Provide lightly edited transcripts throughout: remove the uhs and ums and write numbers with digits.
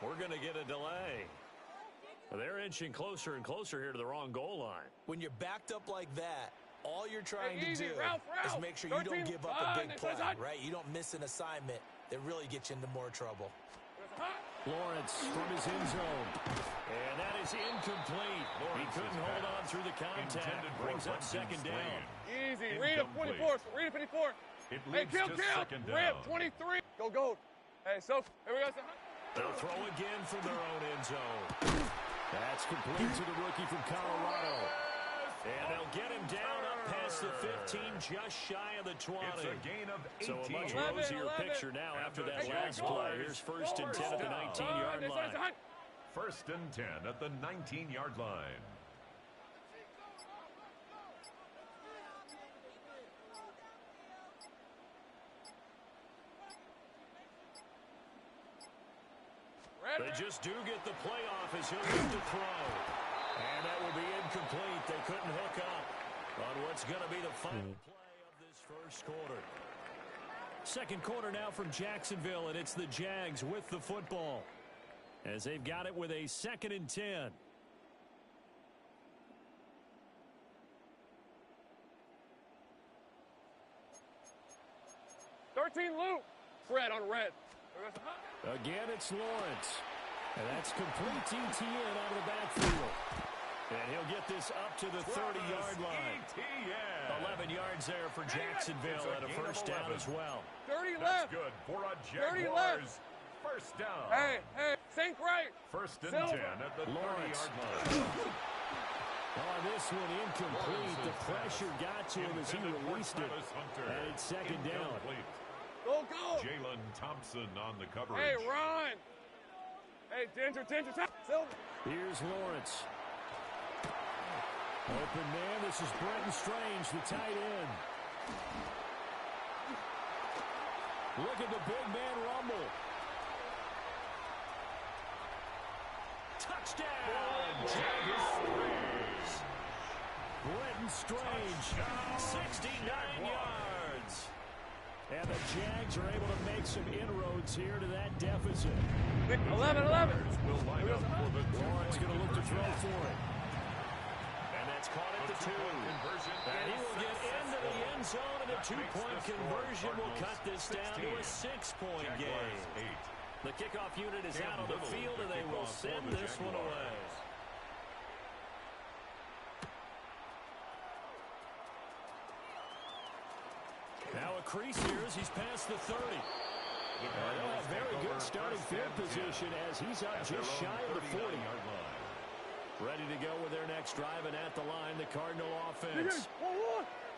We're going to get a delay. They're inching closer and closer here to the wrong goal line. When you're backed up like that, all you're trying to do Ralph. is make sure you don't give up a big play, right? You don't miss an assignment that really gets you into more trouble. Lawrence from his end zone. And that is incomplete. He couldn't hold on through the contact. Brings up second down. Easy. Read him 24. Read him 54. Hey, kill. Rip 23. Go. Hey, so here we go. They'll throw again from their own end zone. That's complete to the rookie from Colorado. And they'll get him down up past the 15, just shy of the 20. It's a gain of 18. So a much rosier picture now after that last play. Here's first and 10 at the 19-yard line. First and 10 at the 19-yard line. They just do get the playoff as he'll get to throw. And that will be incomplete. They couldn't hook up on what's going to be the final play of this first quarter. Second quarter now from Jacksonville, and it's the Jags with the football as they've got it with a 2nd and 10. Luke. Red on red. Again, it's Lawrence. And that's complete ETN out of the backfield. And he'll get this up to the 30-yard line. 11 yards there for Jacksonville and a first down as well. 30 That's left. good for a 30 left. Jaguars first down. Hey, sink right. First and 10 at the 30-yard line. Oh, this one incomplete. The pressure got to him as he released it. And it's second down. Go. Jalen Thompson on the coverage. Hey, Ron. Hey, Ginger. Silver. Here's Lawrence. Open man. This is Brenton Strange, the tight end. Look at the big man rumble. Touchdown! Brenton Strange, 69 yards. And the Jags are able to make some inroads here to that deficit. 11. Will line up for the Lawrence going to look to throw for it. And that's caught at the 2. And he will get into the end zone, and a 2-point conversion will cut this down to a 6-point game. The kickoff unit is out on the field, and they will send this one away. Now a crease here as he's past the 30. They'll have very good starting field position as he's up just shy of the 40-yard line. Ready to go with their next drive, and at the line, the Cardinal offense.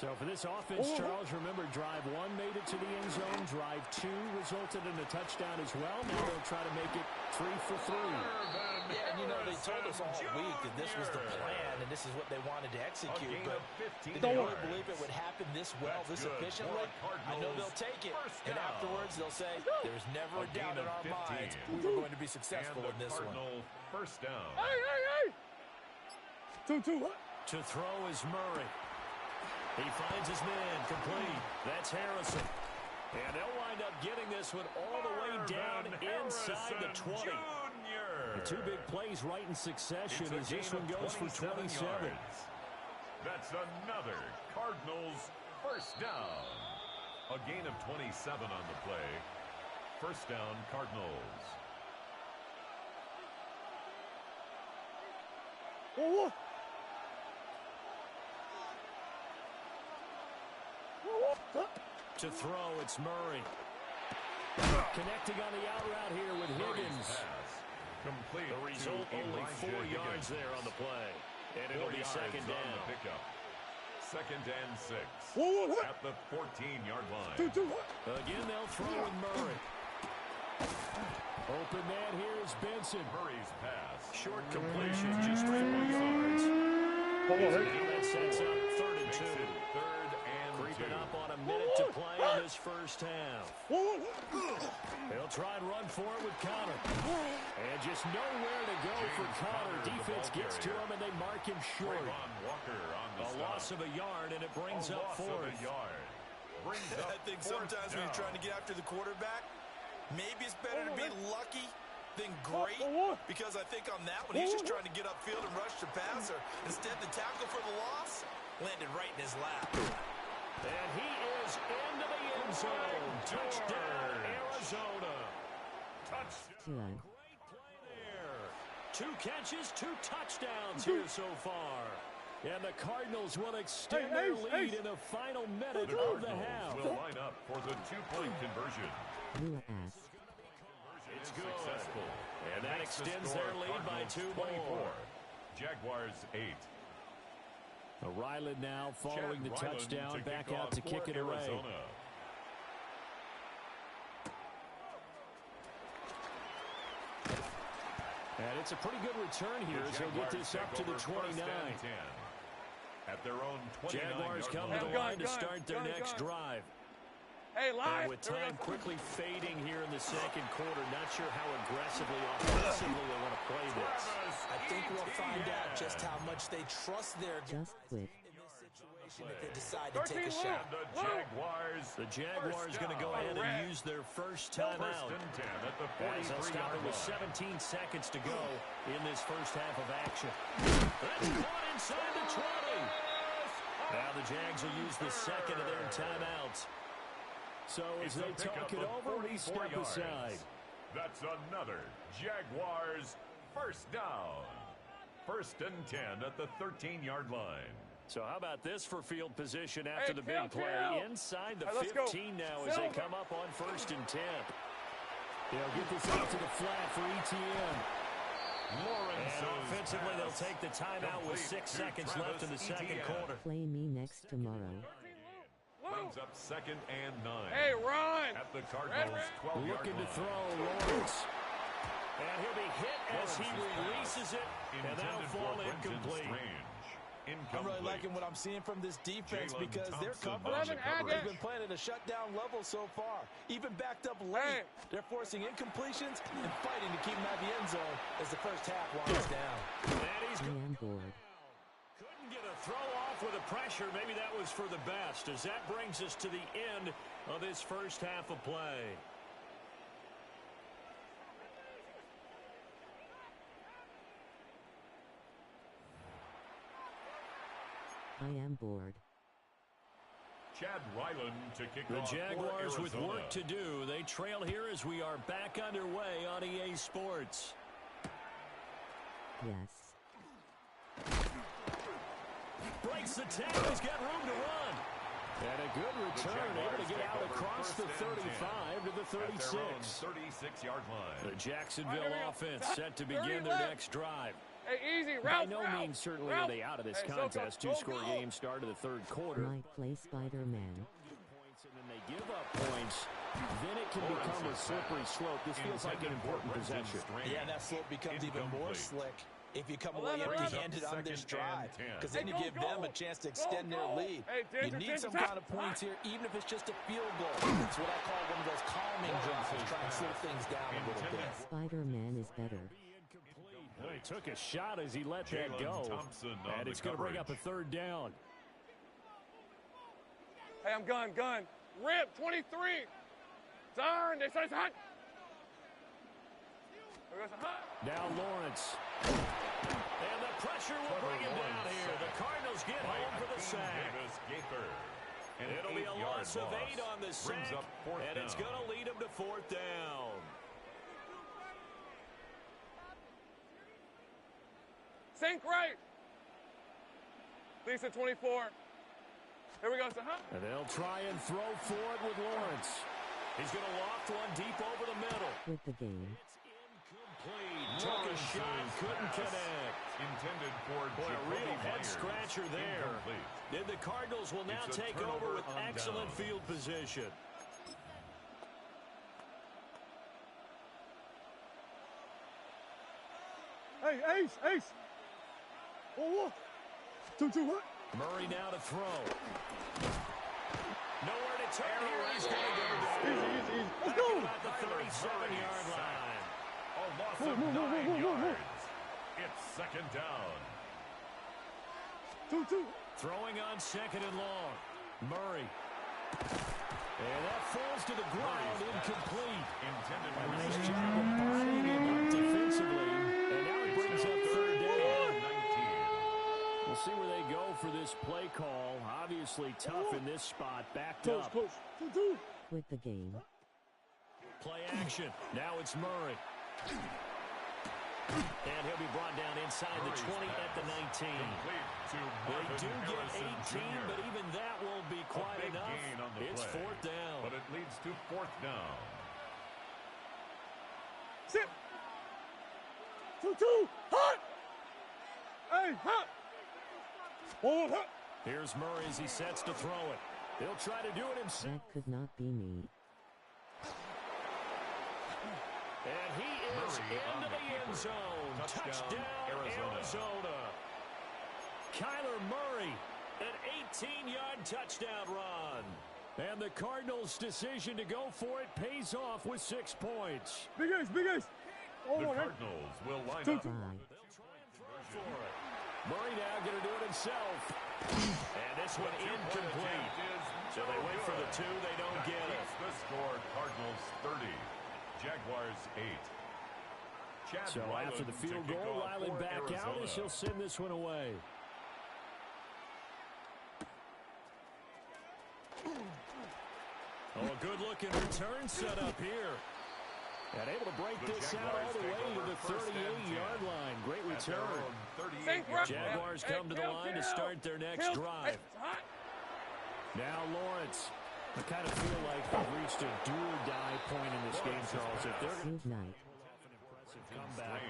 So for this offense, Charles, remember, drive 1 made it to the end zone. Drive 2 resulted in a touchdown as well. Now they'll try to make it 3 for 3. Yeah, and they told us all week that this was the plan and this is what they wanted to execute. But did they really believe it would happen this well, this efficiently? I know they'll take it. And afterwards, they'll say, there's never a doubt in our minds we're going to be successful in this one. First down. Hey. 2. To throw is Murray. He finds his man complete. That's Harrison. And they'll wind up getting this one all the way down inside the 20. The 2 big plays right in succession as this one goes for 27. That's another Cardinals first down. A gain of 27 on the play. First down, Cardinals. To throw, it's Murray. Connecting on the out route here with Higgins. Complete. The result, only 4 yards there on the play. And it'll be second down. Second and 6. At the 14-yard line. Again, they'll throw with Murray. Open man here is Benson. Murray's pass. Short completion, just 4 yards. That sets up 3rd and 2. Creeping up on a minute to play in this first half. They'll try and run for it with Connor. And just nowhere to go for Connor. Defense gets to him, and they mark him short. A loss of a yard, and it brings up 4th. I think sometimes when you're trying to get after the quarterback, maybe it's better to be lucky then great, because I think on that one, he's just trying to get upfield and rush the passer. Instead, the tackle for the loss landed right in his lap. And he is into the end zone. Touchdown, Arizona. Touchdown. Great play there. 2 catches, 2 touchdowns here so far. And the Cardinals will extend their lead in the final minute of the half. Will line up for the 2-point conversion. It's good. Successful. And that extends their lead by 2 more. Jaguars 8. Ryland now following the touchdown, back out to kick it away. And it's a pretty good return here as he'll get this up to the 29. At their own 29. Jaguars come to the line to start their next drive. Hey, line. And with time quickly fading here in the second quarter, not sure how aggressively, offensively they want to play this. I think we'll find out just how much they trust their guys in this situation if they decide to take a shot. The Jaguars going to go ahead and use their first timeout. As they'll stop it with 17 seconds to go in this first half of action. That's caught inside the 20. Now the Jags will use the second of their timeouts. So as they talk it over, we step aside. That's another Jaguars first down. 1st and 10 at the 13-yard line. So how about this for field position after the big play? Inside the 15 now as they come up on 1st and 10. They'll get this out to the flat for ETN. And offensively, they'll take the timeout with 6 seconds left in the second quarter. Play me next tomorrow. Brings up 2nd and 9. Hey, run! At the Cardinals' 12-yard Looking to line. throw Lawrence. And he'll be hit as he releases it, and that'll fall incomplete. I'm really liking what I'm seeing from this defense because they're coverage. They've been playing at a shutdown level so far. Even backed up late, they're forcing incompletions and fighting to keep them out of the end zone as the first half winds down. And he's I am bored. couldn't get a throw off with the pressure. Maybe that was for the best, as that brings us to the end of this first half of play. I am bored. Chad Ryland to kick The off Jaguars for with Arizona. work to do. They trail here as we are back underway on EA Sports. Yes. Breaks the tackle. He's got room to run. And a good return, able to get out across the 35 to the 36. 36-yard line. The Jacksonville offense set to begin their next drive. Hey, easy, By route, no means certainly are they out of this contest. Two-score game start of the third quarter. Might play Spider-Man. Points and then they give up points. Then it can become a slippery slope. This feels like an important possession. Yeah, that slope becomes even more slick if you come away empty-handed on this drive, because then you give them a chance to extend their lead. You need some kind of points here, even if it's just a field goal. It's what I call one of those calming drives, trying to slow things down a little bit. Spider-Man is better. Well, he took a shot as he let that go. And it's going to bring up a third down. Hey, I'm gun. Rip, 23. Turn, they say it's hot. Now Lawrence. And the pressure will bring him down here. The Cardinals get home for the sack. And it'll be a loss of 8 on the sack. And it's going to lead him to 4th down. Sink right. Lisa, 24. Here we go, And they'll try and throw for it with Lawrence. He's going to loft one deep over the middle. With the game. It's incomplete. Took a shot, couldn't connect. Intended for a real head-scratcher there. Then the Cardinals will now take over with excellent field position. Hey, Ace. Oh, 2-2, what? Murray now to throw. Nowhere to turn here. He's going to go down. Easy. Let's go. At the 37-yard line. A loss of 9 yards. It's 2nd down. 2-2. Throwing on 2nd and long. Murray. And that falls to the ground, incomplete. Intended A for nice receiver. job of bodying him up defensively. And now it brings up third down. 19. We'll see where they go for this play call. Obviously tough in this spot. Backed up. Quit the game. Play action. Now it's Murray. And he'll be brought down inside the 20 at the 19. They do get 18, but even that won't be quite enough. It's fourth down. But it leads to fourth down. Sit. 2-2. Hot. Hey, hot. Hold hot. Here's Murray as he sets to throw it. He'll try to do it himself. That could not be me. And he is into the end zone. Touchdown, Arizona. Kyler Murray, an 18-yard touchdown run. And the Cardinals' decision to go for it pays off with 6 points. Big ace, big ace. The Cardinals will line up. They'll try and throw for it. Murray now going to do it himself. And this one incomplete. So they wait for the 2, they don't get it. The score, Cardinals 30, Jaguars 8. Chad So Ryland after the to field kick goal, off Ryland for back out Arizona. as he'll send this one away. Oh, a good-looking return set up here. And able to break this out all the way to the 38-yard line. Great return. Jaguars come to the line to start their next drive. Now Lawrence. I kind of feel like they've reached a do-or-die point in this game, Charles. If they're going Good night. to come back,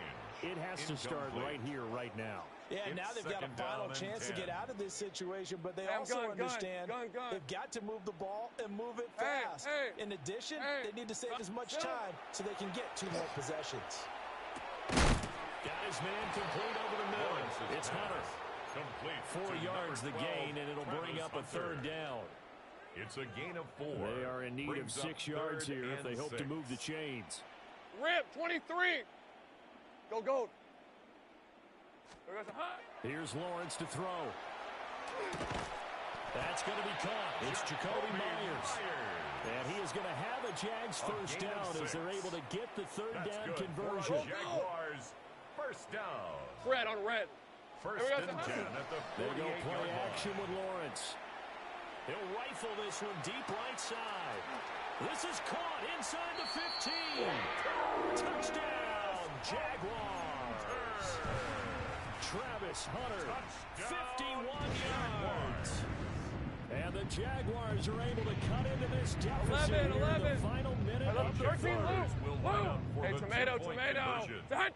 it has to start right here, right now. Yeah, now they've got a final chance to get out of this situation, but they also understand they've got to move the ball and move it fast. In addition, they need to save as much time so they can get 2 more possessions. Got his man complete over the middle. It's Hunter. Complete 4 yards the gain, and it'll bring up a third down. It's a gain of 4. They are in need of 6 yards here if they hope to move the chains. Rip, 23. Go, go. Here's Lawrence to throw. That's going to be caught. It's Jacoby Myers. And he is going to have a Jags first down as they're able to get the third down conversion. Jaguars first down. Red on red. First and 10 at the 48-yard They go play line. action with Lawrence. He'll rifle this one deep right side. This is caught inside the 15. Touchdown, Jaguars. Travis Hunter, 51 yards. And the Jaguars are able to cut into this deficit here in the final minute of the third. Hey, tomato. Done.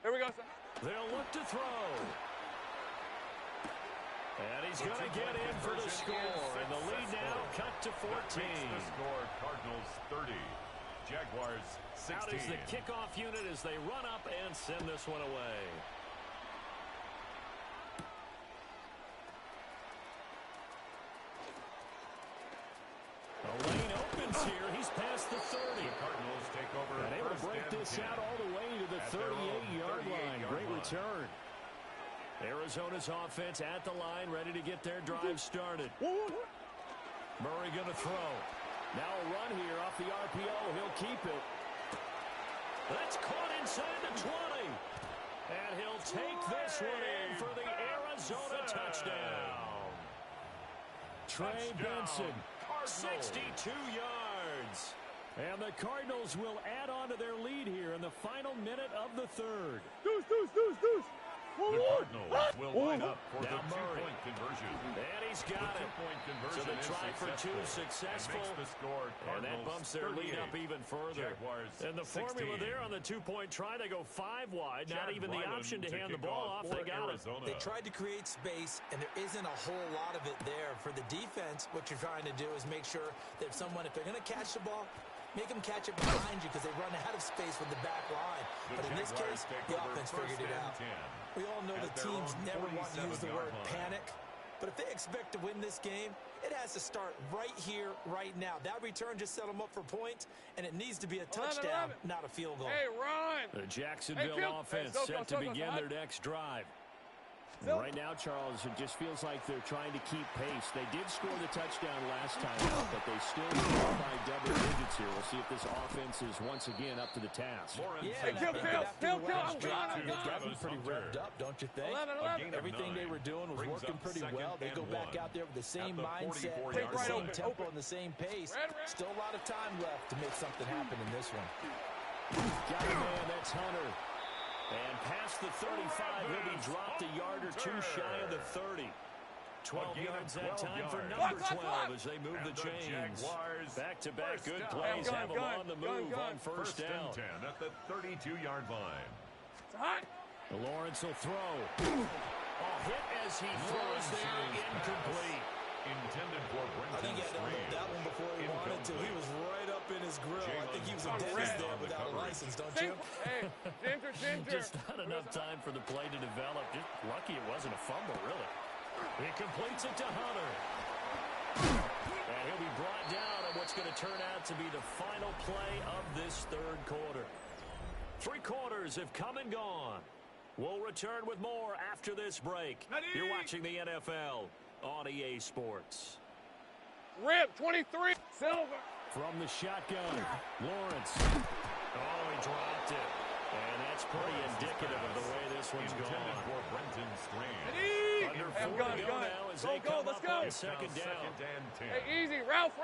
Here we go, son. They'll look to throw. And he's going to get in for the score. And the lead now cut to 14. The score, Cardinals 30, Jaguars 16. Out is the kickoff unit as they run up and send this one away. The lane opens here. He's past the 30. The Cardinals take over. And able to break this out all the way to the 38-yard line. Great return. Arizona's offense at the line, ready to get their drive started. Murray going to throw. Now a run here off the RPO. He'll keep it. That's caught inside the 20. And he'll take this one in for the Arizona touchdown. Trey Benson, 62 yards. And the Cardinals will add on to their lead here in the final minute of the third. Deuce. The Cardinals will line up for the two-point conversion. And he's got it. So the try for 2 successful. And that bumps their lead up even further. And the formula there on the 2-point try, they go 5 wide. Not even the option to hand the ball off. They got it. They tried to create space, and there isn't a whole lot of it there. For the defense, what you're trying to do is make sure that if they're going to catch the ball, make them catch it behind you because they run out of space with the back line. But in this case, the offense figured it out. We all know the teams never want to use the word panic. But if they expect to win this game, it has to start right here, right now. That return just set them up for points, and it needs to be a touchdown, not a field goal. Hey, Ron. The Jacksonville offense set to begin their next drive. Right now, Charles, it just feels like they're trying to keep pace. They did score the touchdown last time out, but they still scored by double digits here. We'll see if this offense is once again up to the task. Yeah, kill, I'm gone. They've gotten pretty revved up, don't you think? 11. Everything they were doing was working pretty well. They go back out there with the same mindset, the same tempo, and the same pace. Still a lot of time left to make something happen in this one. Got a man, that's Hunter. And past the 35, he'll be dropped a yard or two shy of the 30. 12 yards that time for number 12 as they move the chains. Back-to-back good plays have them on the move on first down. 10 at the 32-yard line. Lawrence will throw. Hit as he throws there, incomplete. Intended for I think he had to hold that one before he wanted to. He was right up in his grill. I think he was a dentist there without a license, don't you? Hey, Ginger. Just not enough time for the play to develop. Just lucky it wasn't a fumble, really. He completes it to Hunter. And he'll be brought down on what's going to turn out to be the final play of this third quarter. 3 quarters have come and gone. We'll return with more after this break. You're watching the NFL on EA Sports. Rip, 23, Silver. From the shotgun, Lawrence. He dropped it. And that's pretty indicative of the way this one's intended gone. for Brenton Strand. Under 4 to go now as they come up on second down. Hey, easy, Ralph.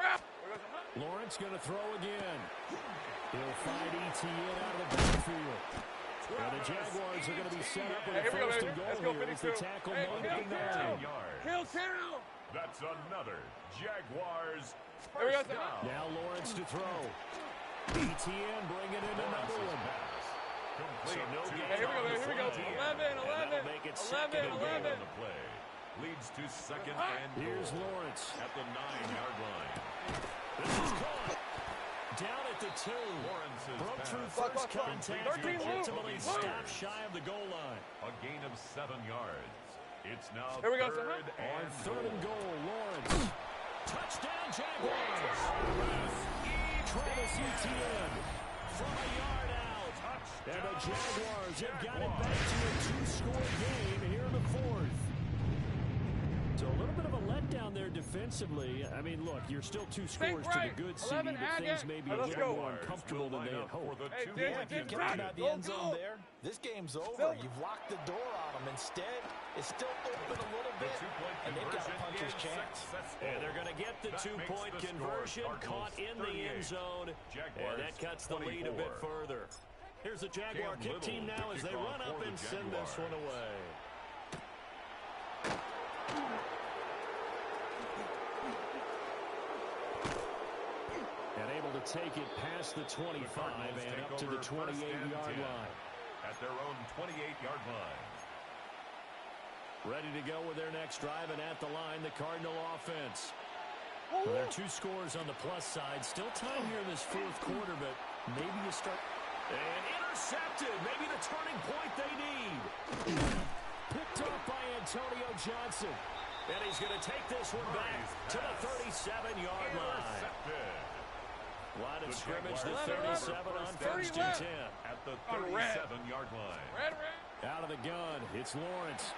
Lawrence going to throw again. He'll find ETN out of the backfield. And the Jaguars are going to be set up with a first and goal here as the tackle made at the 9. Kill. That's another Jaguars Here we go, first down. Now Lawrence to throw. ETN bringing in another one. So no gain Here we on the go. flag. 11. And that'll make it second and goal. On the play leads to second and goal. Here's Lawrence. At the 9-yard line. This is caught. Down at the 2. Broke through first contact, but ultimately stopped shy of the goal line. A gain of 7 yards. It's now Here we go, third On and third and goal, Lawrence. Touchdown, Jaguars. Travis Etienne from a yard out. And the Jaguars have got it back to a 2-score game here in the 4th. So a little bit of a letdown there defensively. I mean, look, you're still 2 scores to the good, CD, but things may be a little more uncomfortable than they had hoped. Hey, Yeah, if you get out the end zone there, this game's over. You've locked the door on them. Instead, it's still open a little bit, and they've got a puncher's chance. And they're going to get the 2-point conversion caught in the end zone, and that cuts the lead a bit further. Here's the Jaguar kick team now as they run up and send this one away. And able to take it past the 25 and up to the 28-yard line. At their own 28-yard line. Ready to go with their next drive, and at the line, the Cardinal offense. Well, there are 2 scores on the plus side. Still time here in this 4th quarter, but maybe you start... And intercepted! Maybe the turning point they need. Picked up by Antonio Johnson. And he's going to take this one back to the 37-yard line. Line of scrimmage, the 37 on first and 10. At the 37-yard line. Out of the gun, it's Lawrence.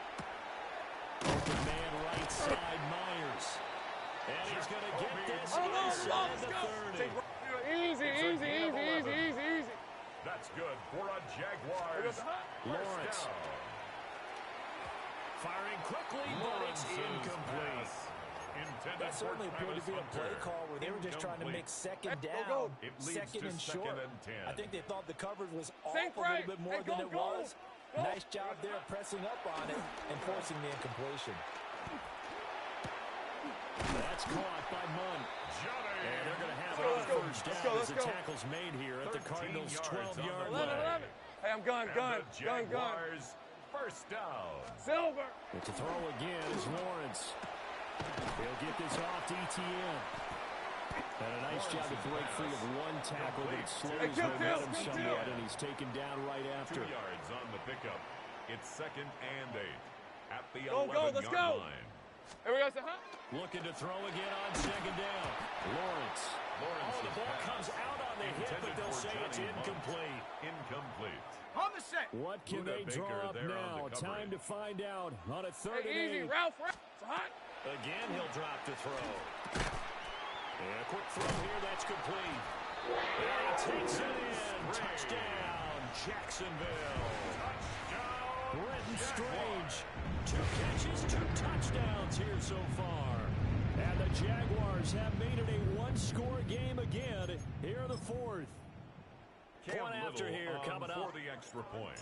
Open man right side, Myers. And he's going to get this inside the 30. Easy. That's good for a Jaguars. Lawrence. Firing quickly, but it's incomplete. That certainly appeared to be a play call where they were just trying to make second down, second and short. I think they thought the coverage was off a little bit more than it was. Nice job there pressing up on it and forcing the incompletion. That's caught by Munn. And they're going to have it on first down as the tackle's made here at the Cardinals' 12-yard line. Hey, I'm gun. First down. Silver. To throw again is Lawrence. He'll get this off to ETN. And a nice job to break free of one tackle, but it slows momentum somewhat, and he's taken down right after. 2 yards on the pickup. It's second and 8 at the 11-yard line. Here we go, Looking to throw again on second down. Lawrence. The ball comes out on the hit, but they'll say it's incomplete. Incomplete. On the set. What can they draw up now? Time to find out on a third and Easy, 8. Ralph. It's hot. Again, he'll drop to throw. And a quick throw here. That's complete. And he takes it in. Touchdown, Jacksonville. Brenton Strange. 2 catches, 2 touchdowns here so far. And the Jaguars have made it a one-score game again here in the 4th. Point after here coming up. For the extra point.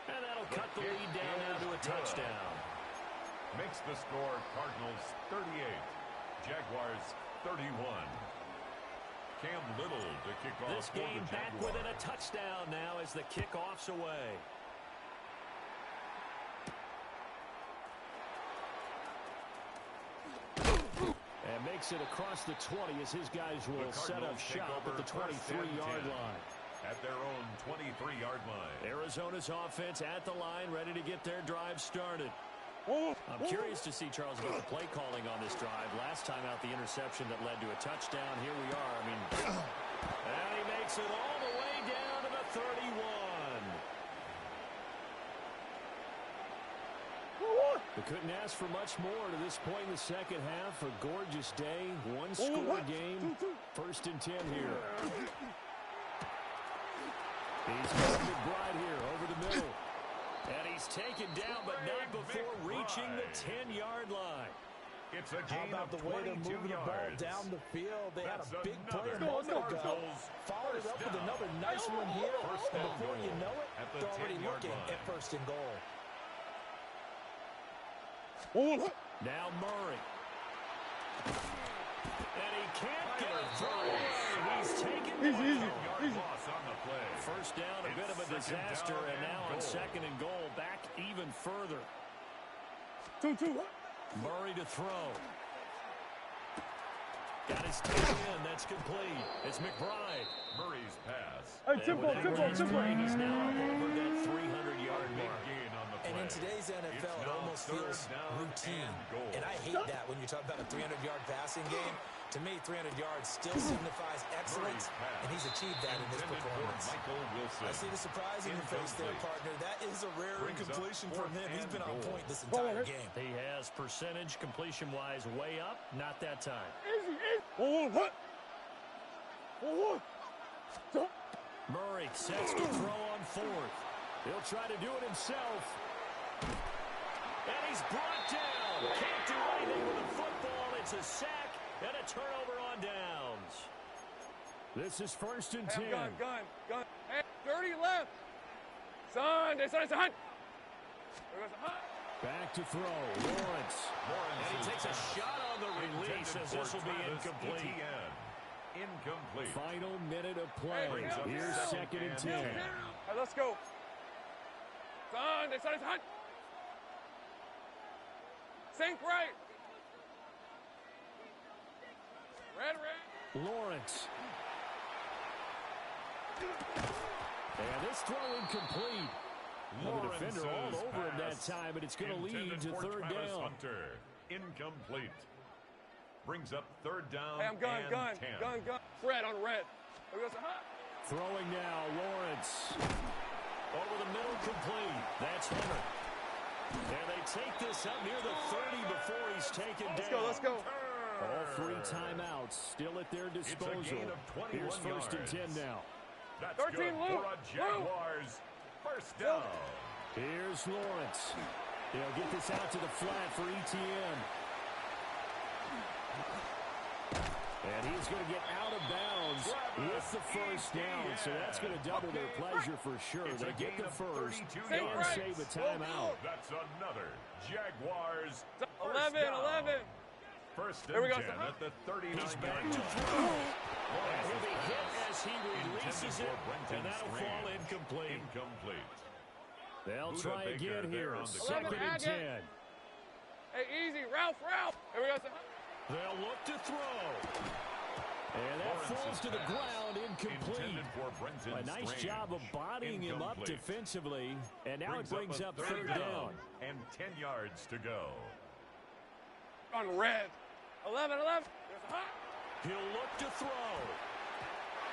And that'll cut the lead down now to a touchdown. Makes the score Cardinals 38, Jaguars 31. Cam Little to kick off. This game back within a touchdown now as the kickoff's away. And makes it across the 20 as his guys will set up shop at the 23-yard line. At their own 23-yard line. Arizona's offense at the line, ready to get their drive started. I'm curious to see, Charles, about the play calling on this drive. Last time out, the interception that led to a touchdown. Here we are. I mean, and he makes it all the way down to the 31. We couldn't ask for much more to this point in the second half. A gorgeous day, one-score game. 1st and 10 here. He's got McBride here over the middle. And he's taken down, but not before reaching the 10-yard line. It's a How gain about of the way they're 22 moving the yards. ball down the field? They had a big play a Let's moment ago. Followed it up with another nice one here. And before you know it, they're already looking at 1st and goal. Now Murray. And he can't get it through. He's taken down. Loss on the play. 1st down, a bit of a disaster, and now on 2nd and goal, back even further. 2-2. Murray to throw. Got his take in. That's complete. It's McBride. Murray's pass. Hey, Timbo. He's now up over that 300-yard Big mark. gain on the play. And in today's NFL, it almost feels routine. And I hate that when you talk about a 300-yard passing game. To me, 300 yards still signifies excellence, and he's achieved that in this performance. I see the surprise in your face there, partner. That is a rare incompletion from him. He's been on point this entire game. He has percentage completion-wise way up. Not that time. Murray sets to throw on 4th. He'll try to do it himself. And he's brought down. Can't do anything with the football. It's a sack and a turnover on downs. This is 1st and 10. Gun. Hey, 30 left. Son. Back to throw. Lawrence. And he takes a shot on the release as this will be incomplete. Incomplete. Final minute of play. Here's 2nd and 10. Hey, let's go. Son. Sink right. Red. Lawrence. And this throw incomplete. The defender all over him that time, but it's going to lead to 3rd down. Hunter. Incomplete. Brings up 3rd down. Hey, I'm gun. 10. Red on red. Throwing now, Lawrence. Over the middle, complete. That's Hunter. And they take this up near the 30 before he's taken down. Let's go. All 3 timeouts still at their disposal. It's a gain of 21 Here's 1st and 10 now. That's 13 good Luke. for a Jaguars. 1st down. Here's Lawrence. He'll get this out to the flat for ETN. And he's going to get out of bounds with the 1st down. So that's going to double their pleasure for sure. They get the 1st and save a timeout. That's another Jaguars. 11. 1st There we and go. 10 at the 39 He's back yard to line. throw. And he'll be hit as he releases it. And that'll fall incomplete. They'll try again here. 2nd and 10. Hey, easy. Ralph. Here we go. They'll look to throw. And that falls to the ground incomplete. A nice job of bodying him up defensively. And now it brings up 3rd down. And 10 yards to go. On red. 11. He'll look to throw.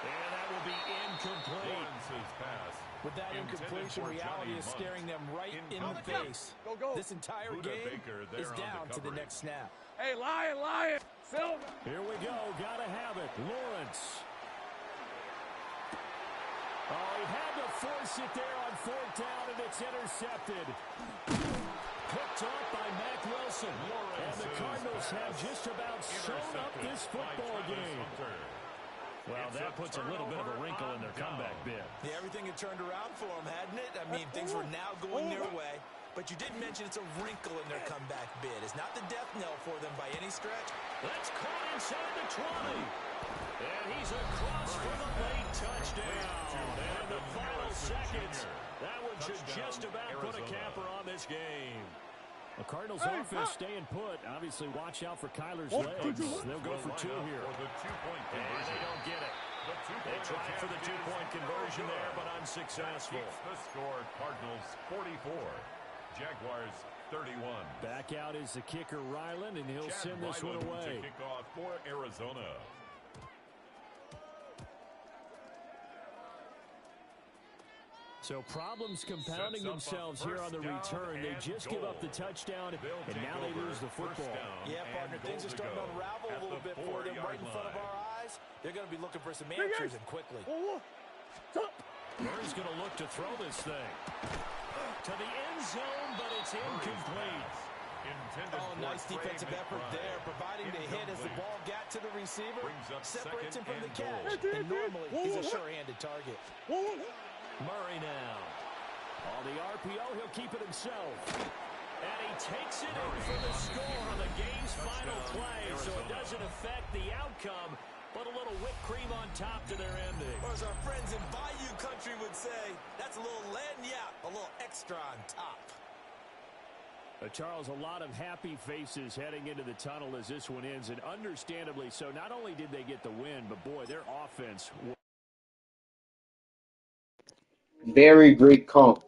And that will be incomplete. Lawrence's pass. With that incompletion, reality is staring them right in the face. Go. This entire game is down to the next snap. Hey, Lion. Silver. Here we go. Gotta have it. Lawrence. Oh, he had to force it there on fourth down, and it's intercepted. Picked off by Mack Wilson. And the Cardinals have just about sewn up this football game. Well, that puts a little bit of a wrinkle in their comeback bid. Yeah, everything had turned around for them, hadn't it? I mean, things were now going their way. But you did mention it's a wrinkle in their comeback bid. It's not the death knell for them by any stretch. That's caught inside the 20. And he's across for the late touchdown. And in the final seconds, that one should just about put a capper on this game. The Cardinals offense staying put. Obviously, watch out for Kyler's legs. They'll go for two here. And they don't get it. They tried for the two-point conversion there, but unsuccessful. The score, Cardinals 44. Jaguars 31. Back out is the kicker, Ryland, and he'll send this one away. To kick off for Arizona. So problems compounding themselves here on the return. They just give up the touchdown, and now they lose the football. Yeah, partner, things are starting to unravel a little bit for them right in front of our eyes. They're going to be looking for some answers, and quickly. Murray's going to look to throw this thing to the end zone, but it's incomplete. Oh, nice defensive effort there, providing the hit as the ball got to the receiver, separates him from the catch, and normally he's a sure-handed target. Murray now. On the RPO, he'll keep it himself. And he takes it in for the score on the game's final play, so it doesn't affect the outcome, but a little whipped cream on top to their ending. Or as our friends in Bayou Country would say, that's a little lagniappe, a little extra on top. Charles, a lot of happy faces heading into the tunnel as this one ends, and understandably so. Not only did they get the win, but boy, their offense. Very great comp.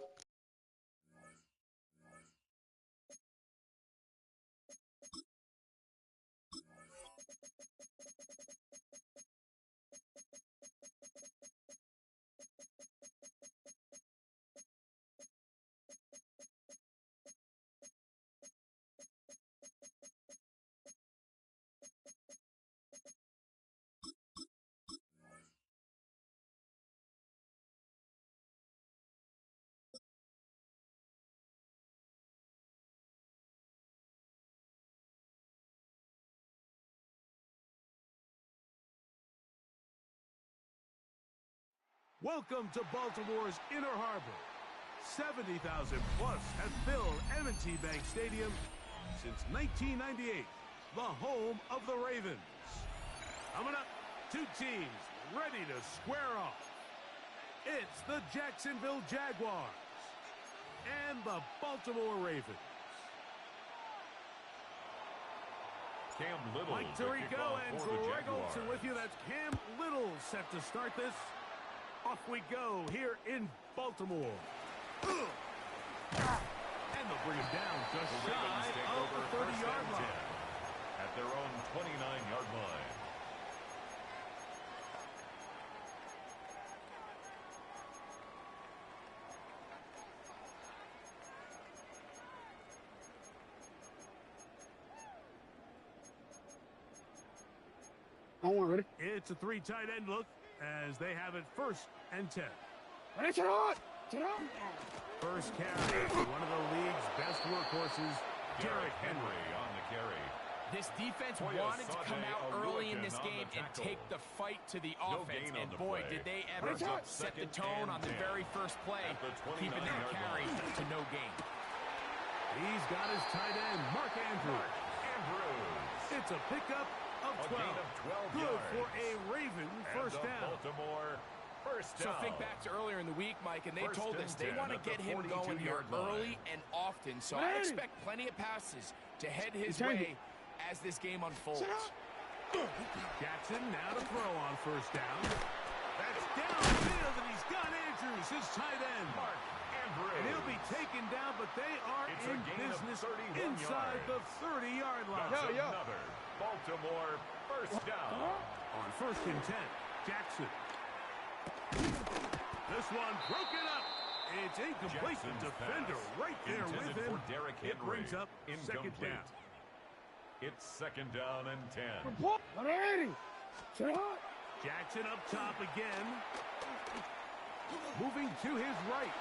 Welcome to Baltimore's Inner Harbor. 70,000 plus have filled M&T Bank Stadium since 1998, the home of the Ravens. Coming up, two teams ready to square off. It's the Jacksonville Jaguars and the Baltimore Ravens. Cam Little. Mike Tirico and Greg Olsen with you. That's Cam Little set to start this. Off we go here in Baltimore. And they'll bring him down just shy of the 30-yard line. At their own 29-yard line. Don't worry. It's a three tight end look as they have it 1st and 10. First carry for one of the league's best workhorses, Derrick Henry on the carry. This defense wanted to come out early in this game and take the fight to the offense. And boy, did they ever set the tone on the very first play, keeping that carry to no gain. He's got his tight end, Mark Andrews. It's a pickup of 12. Good for a Raven first down. Baltimore first down. So think back to earlier in the week, Mike, and they told us they want to get him going here early and often. So I expect plenty of passes to head his way as this game unfolds. Jackson now to throw on first down. That's downfield, and he's got Andrews, his tight end. Mark Andrews. And he'll be taken down, but they are in business inside the 30-yard line. Another Baltimore first down. On 1st and 10, Jackson. this one broken up. It's incomplete. The defender right there with him. It brings up second down. It's second down and 10. Jackson up top again. Moving to his right.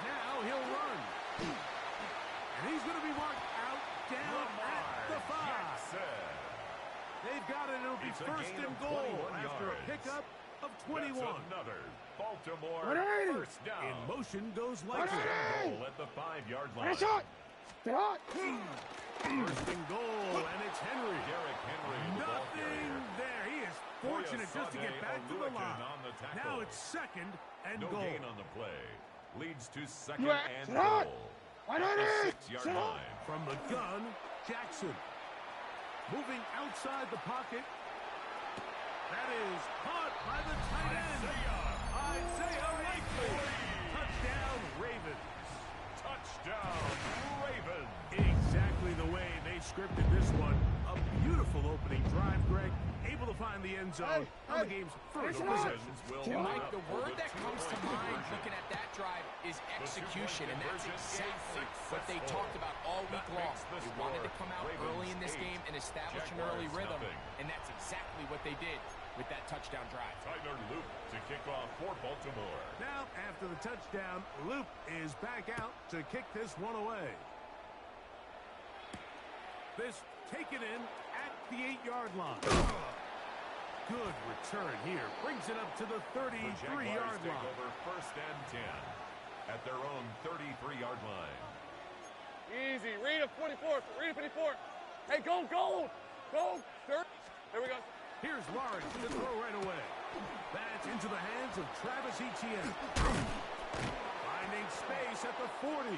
Now he'll run. And he's going to be marked out down at the 5. Jackson. They've got it. It'll be first and goal after a pickup of 21. That's another Baltimore first down. In motion goes Likely. Goal at the 5-yard line. First and goal, and it's Henry. Derrick Henry. Nothing there. He is fortunate just to get back to the line. Now it's second and no goal. gain on the play. Leads to second and goal. At the 6-yard line. From the gun, Jackson. Moving outside the pocket. That is caught by the tight end. Isaiah Likely. Touchdown, Ravens. Touchdown, Ravens. Exactly the way they scripted this one. A beautiful opening drive, Greg. Able to find the end zone on the game's first possession. Mike, the word that comes to mind looking at that drive is execution, and that's exactly what they talked about all week long. They wanted to come out early in this game and establish an early rhythm, and that's exactly what they did with that touchdown drive. Tyler Loop to kick off for Baltimore. Now, after the touchdown, Loop is back out to kick this one away. This taken in at the 8-yard line. Good return here. Brings it up to the 33-yard line. Over first and 10 at their own 33-yard line. Easy. Read a 44. Read a 54. Hey, go, gold. Go. There we go. Here's Lawrence to throw right away. That's into the hands of Travis Etienne. Finding space at the 40.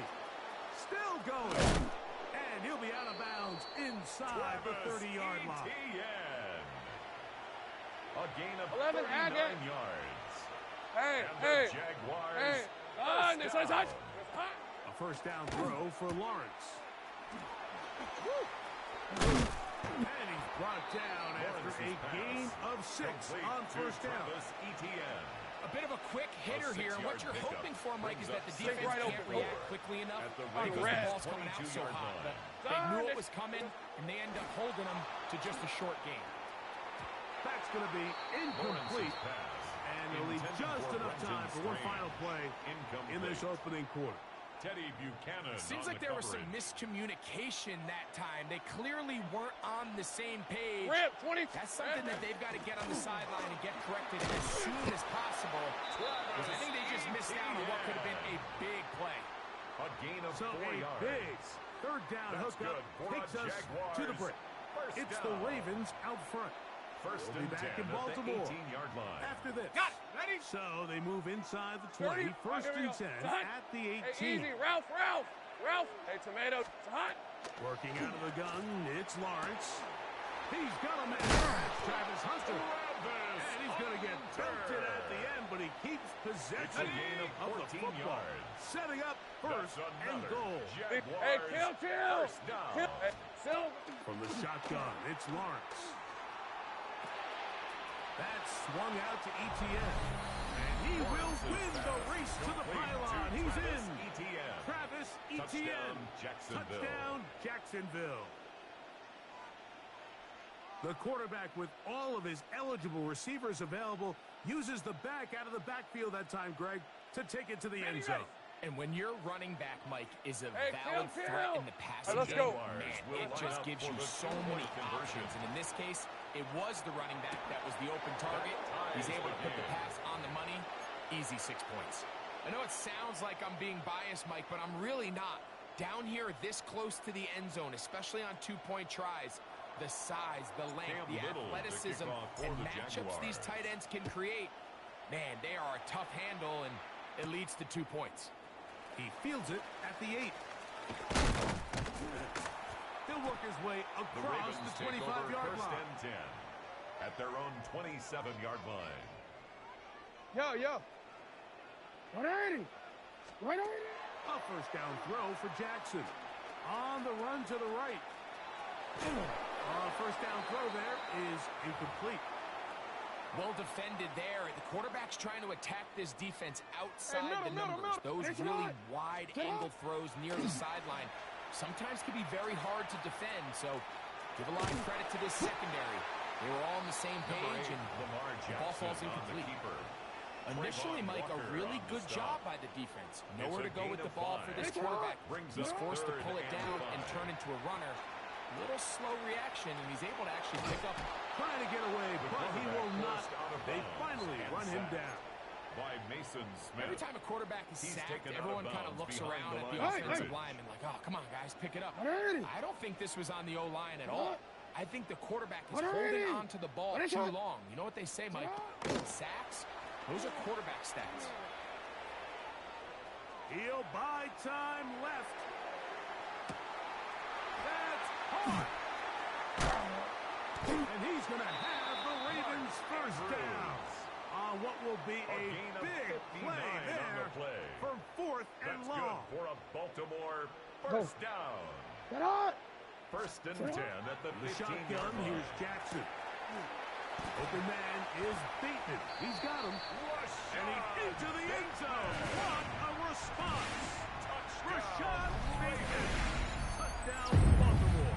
Still going. And he'll be out of bounds inside the 30-yard line. A gain of 11, 39 yards. Hey, and hey. the Jaguars. Hey. This one's hot. A first down throw for Lawrence. And he's brought down after a gain of 6 on first down. A bit of a quick hitter here, and what you're hoping for, Mike, is that the defense can't react quickly enough because the ball's coming out so hot. But they knew it was coming, and they end up holding them to just a short game. That's going to be incomplete, and they'll leave just enough time for one final play in this opening quarter. Teddy Buchanan. Seems like there was some miscommunication that time. They clearly weren't on the same page. That's something that they've got to get on the sideline and get corrected as soon as possible. Because I think they just missed out on what could have been a big play. A gain of 4 yards. Big third down hookup takes us to the break. It's the Ravens out front. First We'll and be back 10 in Baltimore at the 18-yard line. after this. Ready? So they move inside the 20. First and 10 at the 18. Hey, easy. Ralph. Hey, tomato. It's hot. Working out of the gun, it's Lawrence. He's got a man. Travis Hunter. And he's going to get belted at the end, but he keeps possession of the 14 football. yards. Setting up first and goal. Hey, kill. First down. Hey, Silver. From the shotgun, it's Lawrence. That's swung out to Etienne. And he will win the race to the pylon. He's in. Travis Etienne. Touchdown, Jacksonville. The quarterback, with all of his eligible receivers available, uses the back out of the backfield that time, Greg, to take it to the end zone. And when your running back, Mike, is a valid threat in the passing let's game, go. man, it just gives you so many options. And in this case, it was the running back that was the open target. He's able to put the pass on the money. Easy 6 points. I know it sounds like I'm being biased, Mike, but I'm really not. Down here this close to the end zone, especially on 2-point tries, the size, the length, the athleticism, and matchups these tight ends can create, man, they are a tough handle, and it leads to 2 points. He fields it at the 8. He'll work his way across the 25-yard line. First and 10 at their own 27-yard line. Yo. 180. A first down throw for Jackson. On the run to the right. First down throw there is incomplete. Well defended there. The quarterback's trying to attack this defense outside the numbers. Those really wide-angle throws near the sideline sometimes can be very hard to defend, so give a lot of credit to this secondary. They were all on the same page, and the ball falls incomplete. Initially, Mike, a really good job by the defense. Nowhere to go with the ball for this quarterback. He's forced to pull it down and turn into a runner. Little slow reaction, and he's able to actually pick up. Trying to get away, but he will not. They finally run him down. By Mason Smith. Every time a quarterback is sacked, everyone kind of looks around at the offensive lineman like, oh, come on, guys, pick it up. I don't think this was on the O-line at all. I think the quarterback is holding on to the ball too long. You know what they say, Mike? Sacks, those are quarterback stats. He'll buy time left. That's hard. And he's going to have the Ravens first down. On what will be a big play there for 4th and long. Good for a Baltimore first down. Get out. First and 10 at the 15-yard shotgun. line. Here's Jackson. Open man is Bateman. He's got him. And he's into the end zone. What a response. Rashad Bateman. Touchdown, Baltimore.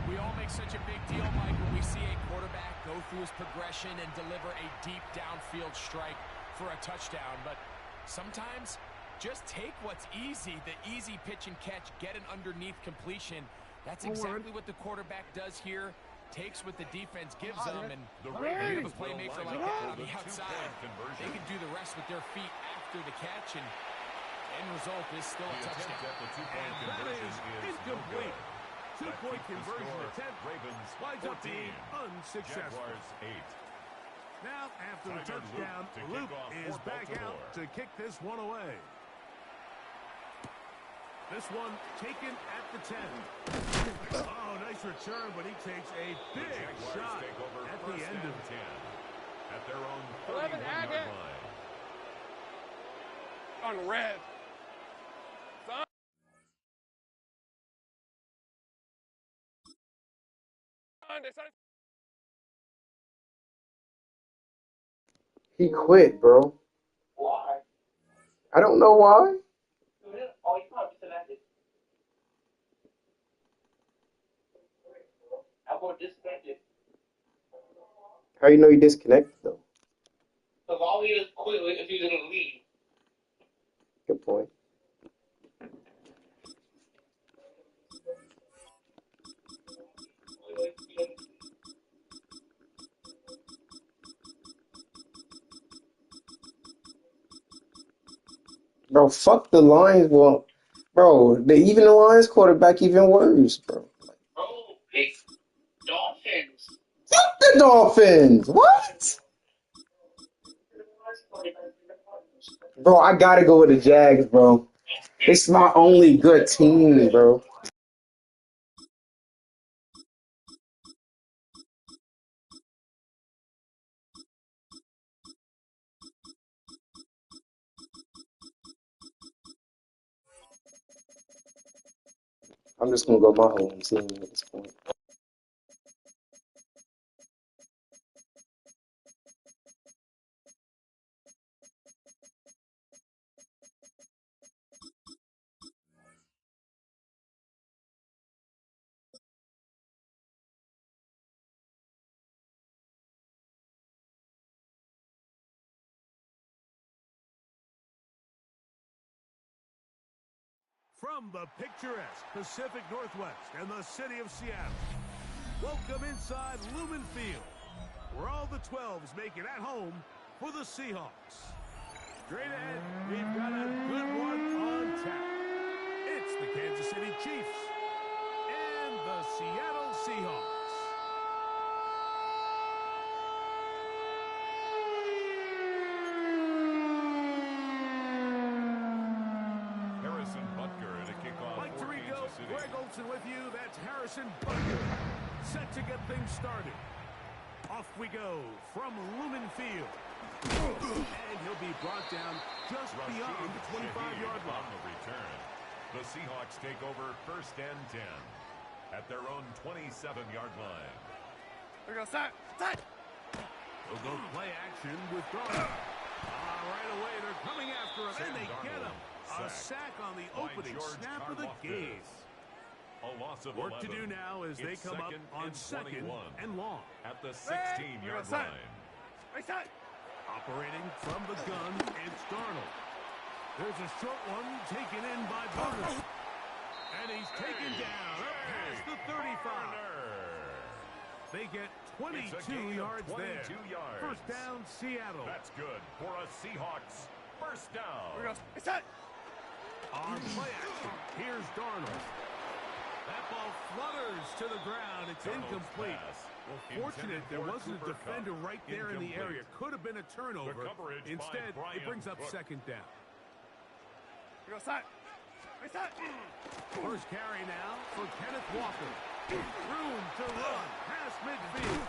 We all make such a big deal, Mike, when we see a quarterback go through his progression and deliver a deep downfield strike for a touchdown. But sometimes, just take what's easy, the easy pitch and catch, get an underneath completion. That's exactly what the quarterback does here. Takes what the defense gives them, and you have a playmaker like that on the outside. They can do the rest with their feet after the catch, and end result is still a touchdown. And that is incomplete. Two-point conversion attempt winds up being unsuccessful. Now, after the touchdown, Luke is back out to kick this one away. This one taken at the 10. Oh, nice return, but he takes a big shot at the end of 10. At their own 31-yard line. On red. He quit, bro. Why? I don't know why. Oh, you probably disconnected. I got disconnected. How you know he disconnected though? Because all he is quit if he's in the lead. Good point. Bro, fuck the Lions. Well, bro, even the Lions quarterback even worse, bro. Bro, it's Dolphins. Fuck the Dolphins. What? Bro, I gotta go with the Jags, bro. It's my only good team, bro. I'm just gonna go my home team at this point. From the picturesque Pacific Northwest and the city of Seattle, welcome inside Lumen Field, where all the 12s make it at home for the Seahawks. Straight ahead, we've got a good one on tap. It's the Kansas City Chiefs and the Seattle Seahawks. Greg Olsen with you. That's Harrison Butker, set to get things started. Off we go from Lumen Field. And he'll be brought down just beyond the 25-yard line. On the return, the Seahawks take over first and 10 at their own 27-yard line. We're going to set. Set. They'll go play action with Darnold. Right away, they're coming after him, and they get him. A sack on the opening snap of the game. A loss of Work 11. to do now as they come up on second and long. At the 16-yard line. Reset. Operating from the gun, it's Darnold. There's a short one taken in by Bonner. And he's taken down up past the 35. They get 22 yards there. First down, Seattle. That's good for a Seahawks first down. We're going to reset. On play action, here's Darnold. That ball flutters to the ground. It's incomplete. Well, fortunate there wasn't a defender right there in the area. Could have been a turnover. Instead, it brings up second down. We're going to set. Reset. First carry now for Kenneth Walker. Room to run past midfield.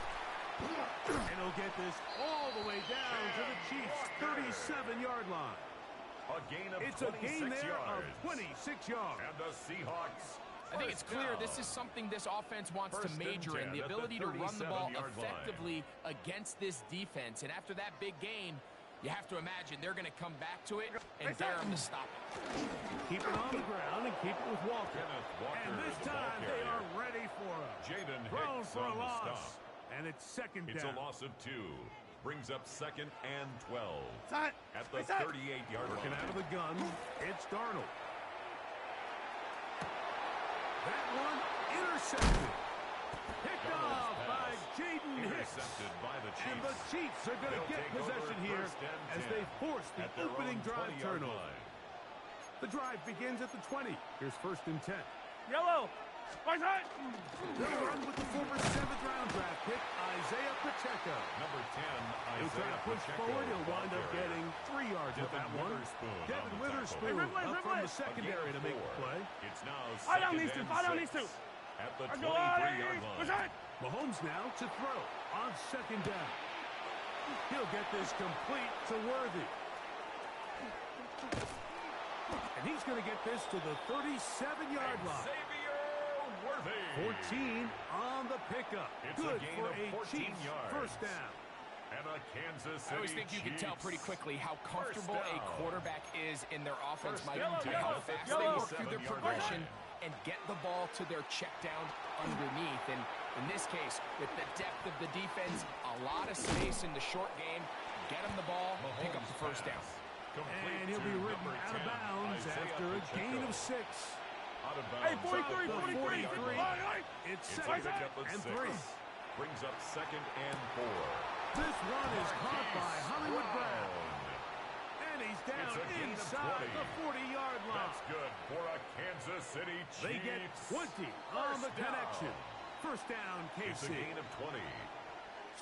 And he'll get this all the way down to the Chiefs' 37-yard line. A gain of it's a gain there of 26 yards. And the Seahawks. I think it's clear this is something this offense wants to major in, the ability to run the ball effectively against this defense. And after that big gain, you have to imagine they're going to come back to it and dare them to stop it. Keep it on the ground and keep it with Walker. And this time they are ready for him. Thrown for a loss. And it's second down. It's a loss of 2. Brings up second and 12. At the 38-yard line. Working out of the gun, it's Darnold. That one intercepted. Picked off by Jaden Hicks. By the Chiefs. And the Chiefs are going to get possession here as they force the opening drive turnover. The drive begins at the 20. Here's first and 10. Yellow. Right side. They'll run with the former 7th-round draft pick, Isaiah Pacheco. Number 10, He'll try to push forward. He'll wind up getting 3 yards with that one. Devin Witherspoon up from the secondary to make the play. It's now Fall down these two. Fall down these two. At the 23-yard line. Mahomes now to throw on second down. He'll get this complete to Worthy. And he's going to get this to the 37-yard line. 14 on the pickup. It's good a for a Chiefs first down. And a Kansas City I always think you can tell pretty quickly how comfortable a quarterback is in their offense, Mike, and how fast they work through their progression and get the ball to their check down underneath. And in this case, with the depth of the defense, a lot of space in the short game, get him the ball, pick up the first down. And he'll be ridden out of bounds after a gain of 6. Hey, 43, 43. It's second and 3. Brings up second and 4. This one is caught by Hollywood Brown. And he's down inside the 40-yard line. That's good for a Kansas City Chiefs. They get 20 on the connection. First down, KC. It's a gain of 20.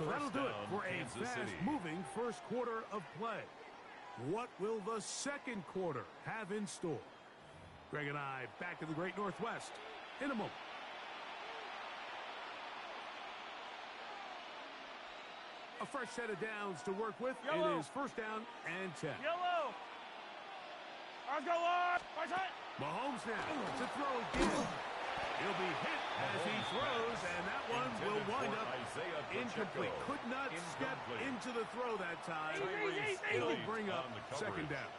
So that'll do it for a fast-moving first quarter of play. What will the second quarter have in store? Greg and I back in the Great Northwest in a moment. A fresh set of downs to work with. Yellow. It is first down and 10. Yellow. Let's go on. Right side. Mahomes now to throw again. He'll be hit as he throws, and that one will wind up incomplete. Could not step into the throw that time. It'll bring up second down.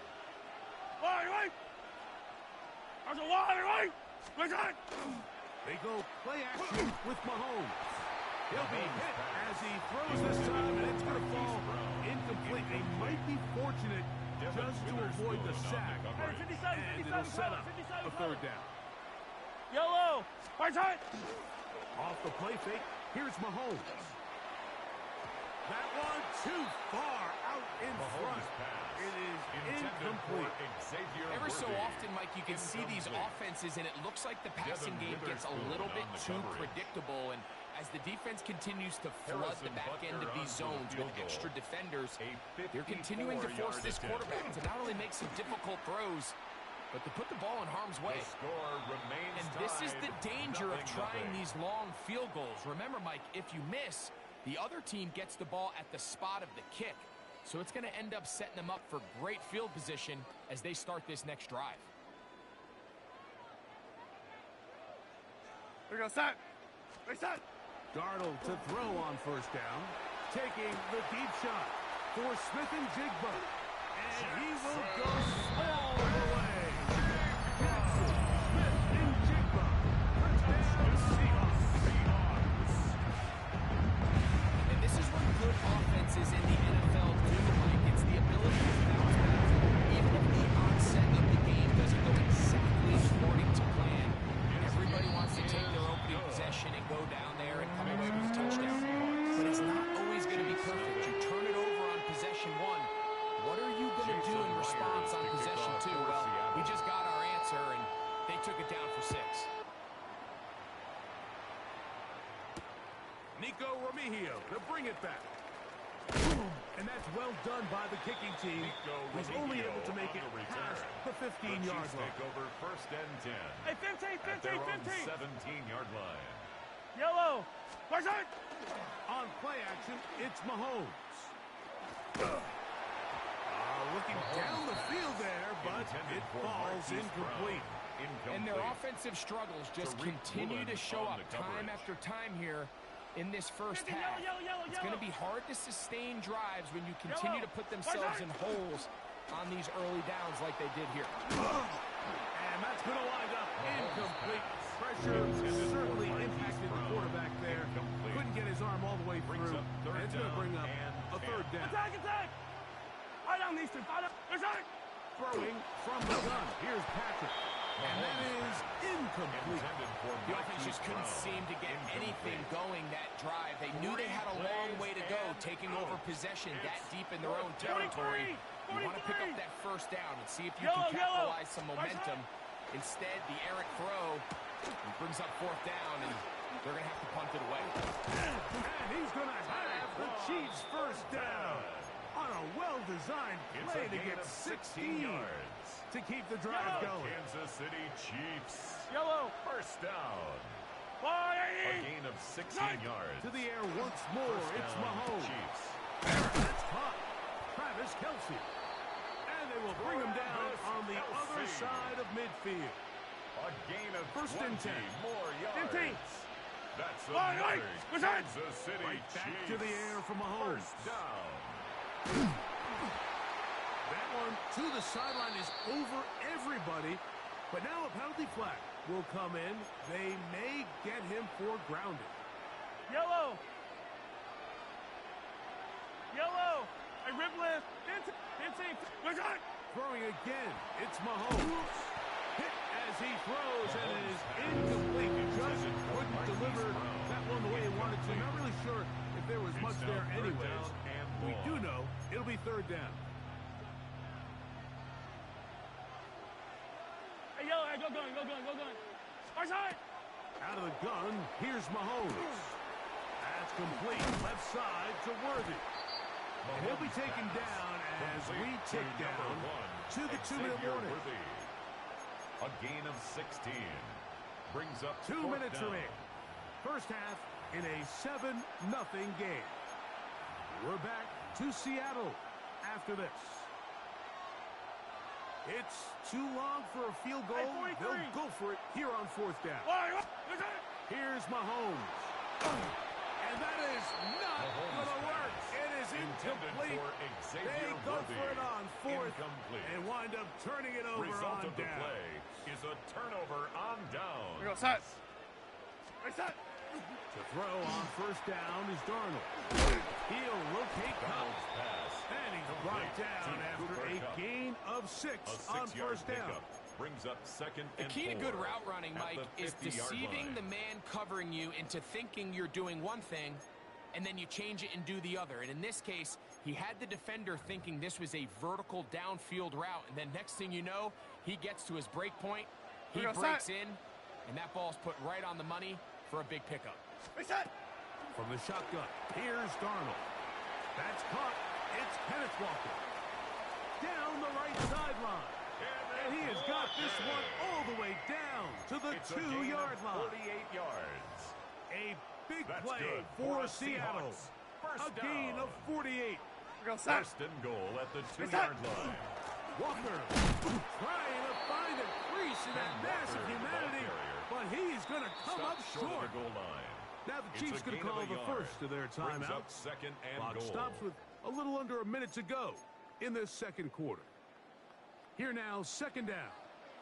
Right. There's a wide right. Right side. They go play action with Mahomes. He'll be hit as he throws this time, and it's going to fall incomplete. They might be fortunate just to avoid the sack. And it'll set up a third down. Yellow. Right side. Off the play fake, here's Mahomes. That one too far out in front. It is incomplete. Ever so often, Mike, you can see these offenses, and it looks like the passing game gets a little bit too predictable. And as the defense continues to flood the back end of these zones with extra defenders, they're continuing to force this quarterback to not only make some difficult throws, but to put the ball in harm's way. And this is the danger of trying these long field goals. Remember, Mike, if you miss, the other team gets the ball at the spot of the kick. So it's going to end up setting them up for great field position as they start this next drive. We're going to set. Reset. Darnold to throw on first down. Taking the deep shot for Smith and Jigba. And he will go all the way. Jackson, Smith, and Jigba. Touchdown, Seahawks. And this is what good offenses in the NFL do, Mike. It's the ability to bounce back. Even if the onset of the game doesn't go exactly according to plan, everybody wants to take their opening possession and go down there and come away with a touchdown. But it's not always going to be perfect. You turn it over on possession one. What are you going to do in response on possession two? Well, we just got our answer, and they took it down for 6. Nico Remigio to bring it back. And that's well done by the kicking team, who's only able to make it past the 15-yard line. Take over first and 10. Hey, 15, 15, 15. 17-yard line. Yellow. Where's it? On play action, it's Mahomes. Looking down the field there, but it falls incomplete. And their offensive struggles just continue to show up time after time here in this first half. It's going to be hard to sustain drives when you continue to put themselves in holes on these early downs like they did here. And that's going to wind up incomplete. Pressure certainly impacted the quarterback there. Couldn't get his arm all the way through. And it's going to bring up a third down. Attack! I don't need to. Throwing from the gun. Here's Patrick. And that is incomplete. The offense just couldn't seem to get anything going that drive. They knew they had a long way to go, taking over possession that deep in their own territory. You want to pick up that first down and see if you can capitalize some momentum. Instead, the errant throw brings up fourth down, and they're going to have to punt it away. And he's going to have the Chiefs first down on a well-designed play to get 16 yards to keep the drive going. Kansas City Chiefs. Yellow. First down. A gain of 16 yards. To the air once more. It's Mahomes. Chiefs. That's caught. Travis Kelce. And they will bring him down on the other side of midfield. A gain of first and 10. More yards. 15. That's another Kansas City right back Chiefs. to the air from Mahomes. First down. That one to the sideline is over everybody. But now a penalty flag will come in. They may get him for grounding. Yellow. A rib lift. 15. Where's it? Throwing again. It's Mahomes. Hit as he throws and it is incomplete. Just couldn't deliver that one the way he wanted to. Not really sure if there was much there anyways. We do know it'll be third down. Hey, yellow. Hey, go gun. Outside. Out of the gun, here's Mahomes. That's complete. Left side to Worthy. And he'll be taken down as we tick down to the 2-minute warning. A gain of 16. Brings up 2 minutes remaining. First half in a 7-0 game. We're back to Seattle after this. It's too long for a field goal. They'll go for it here on fourth down. Here's Mahomes. And that is not going to work. It is incomplete. They go for it on fourth and wind up turning it over Result on of the down. play is a turnover on down. We go set. Reset. To throw on first down is Darnold. He'll rotate Cup. And he's brought down after a gain of 6 on first down. Brings up second and 4. The key to good route running, Mike, is deceiving the man covering you into thinking you're doing one thing, and then you change it and do the other. And in this case, he had the defender thinking this was a vertical downfield route, and then next thing you know, he gets to his break point, he breaks in, and that ball's put right on the money for a big pickup. Reset. From the shotgun, here's Darnold. That's caught. It's Kenneth Walker. Down the right sideline. And he has got this one all the way down to the 2-yard line. 48 yards. A big play for Seattle. A gain of 48. First and goal at the 2-yard line. Walker trying to find a crease in that massive humanity, but he's going to come up short. The goal line. Now the Chiefs going to call the first of their timeouts. Second and Clock goal. stops with a little under a minute to go in this second quarter. Here now, second down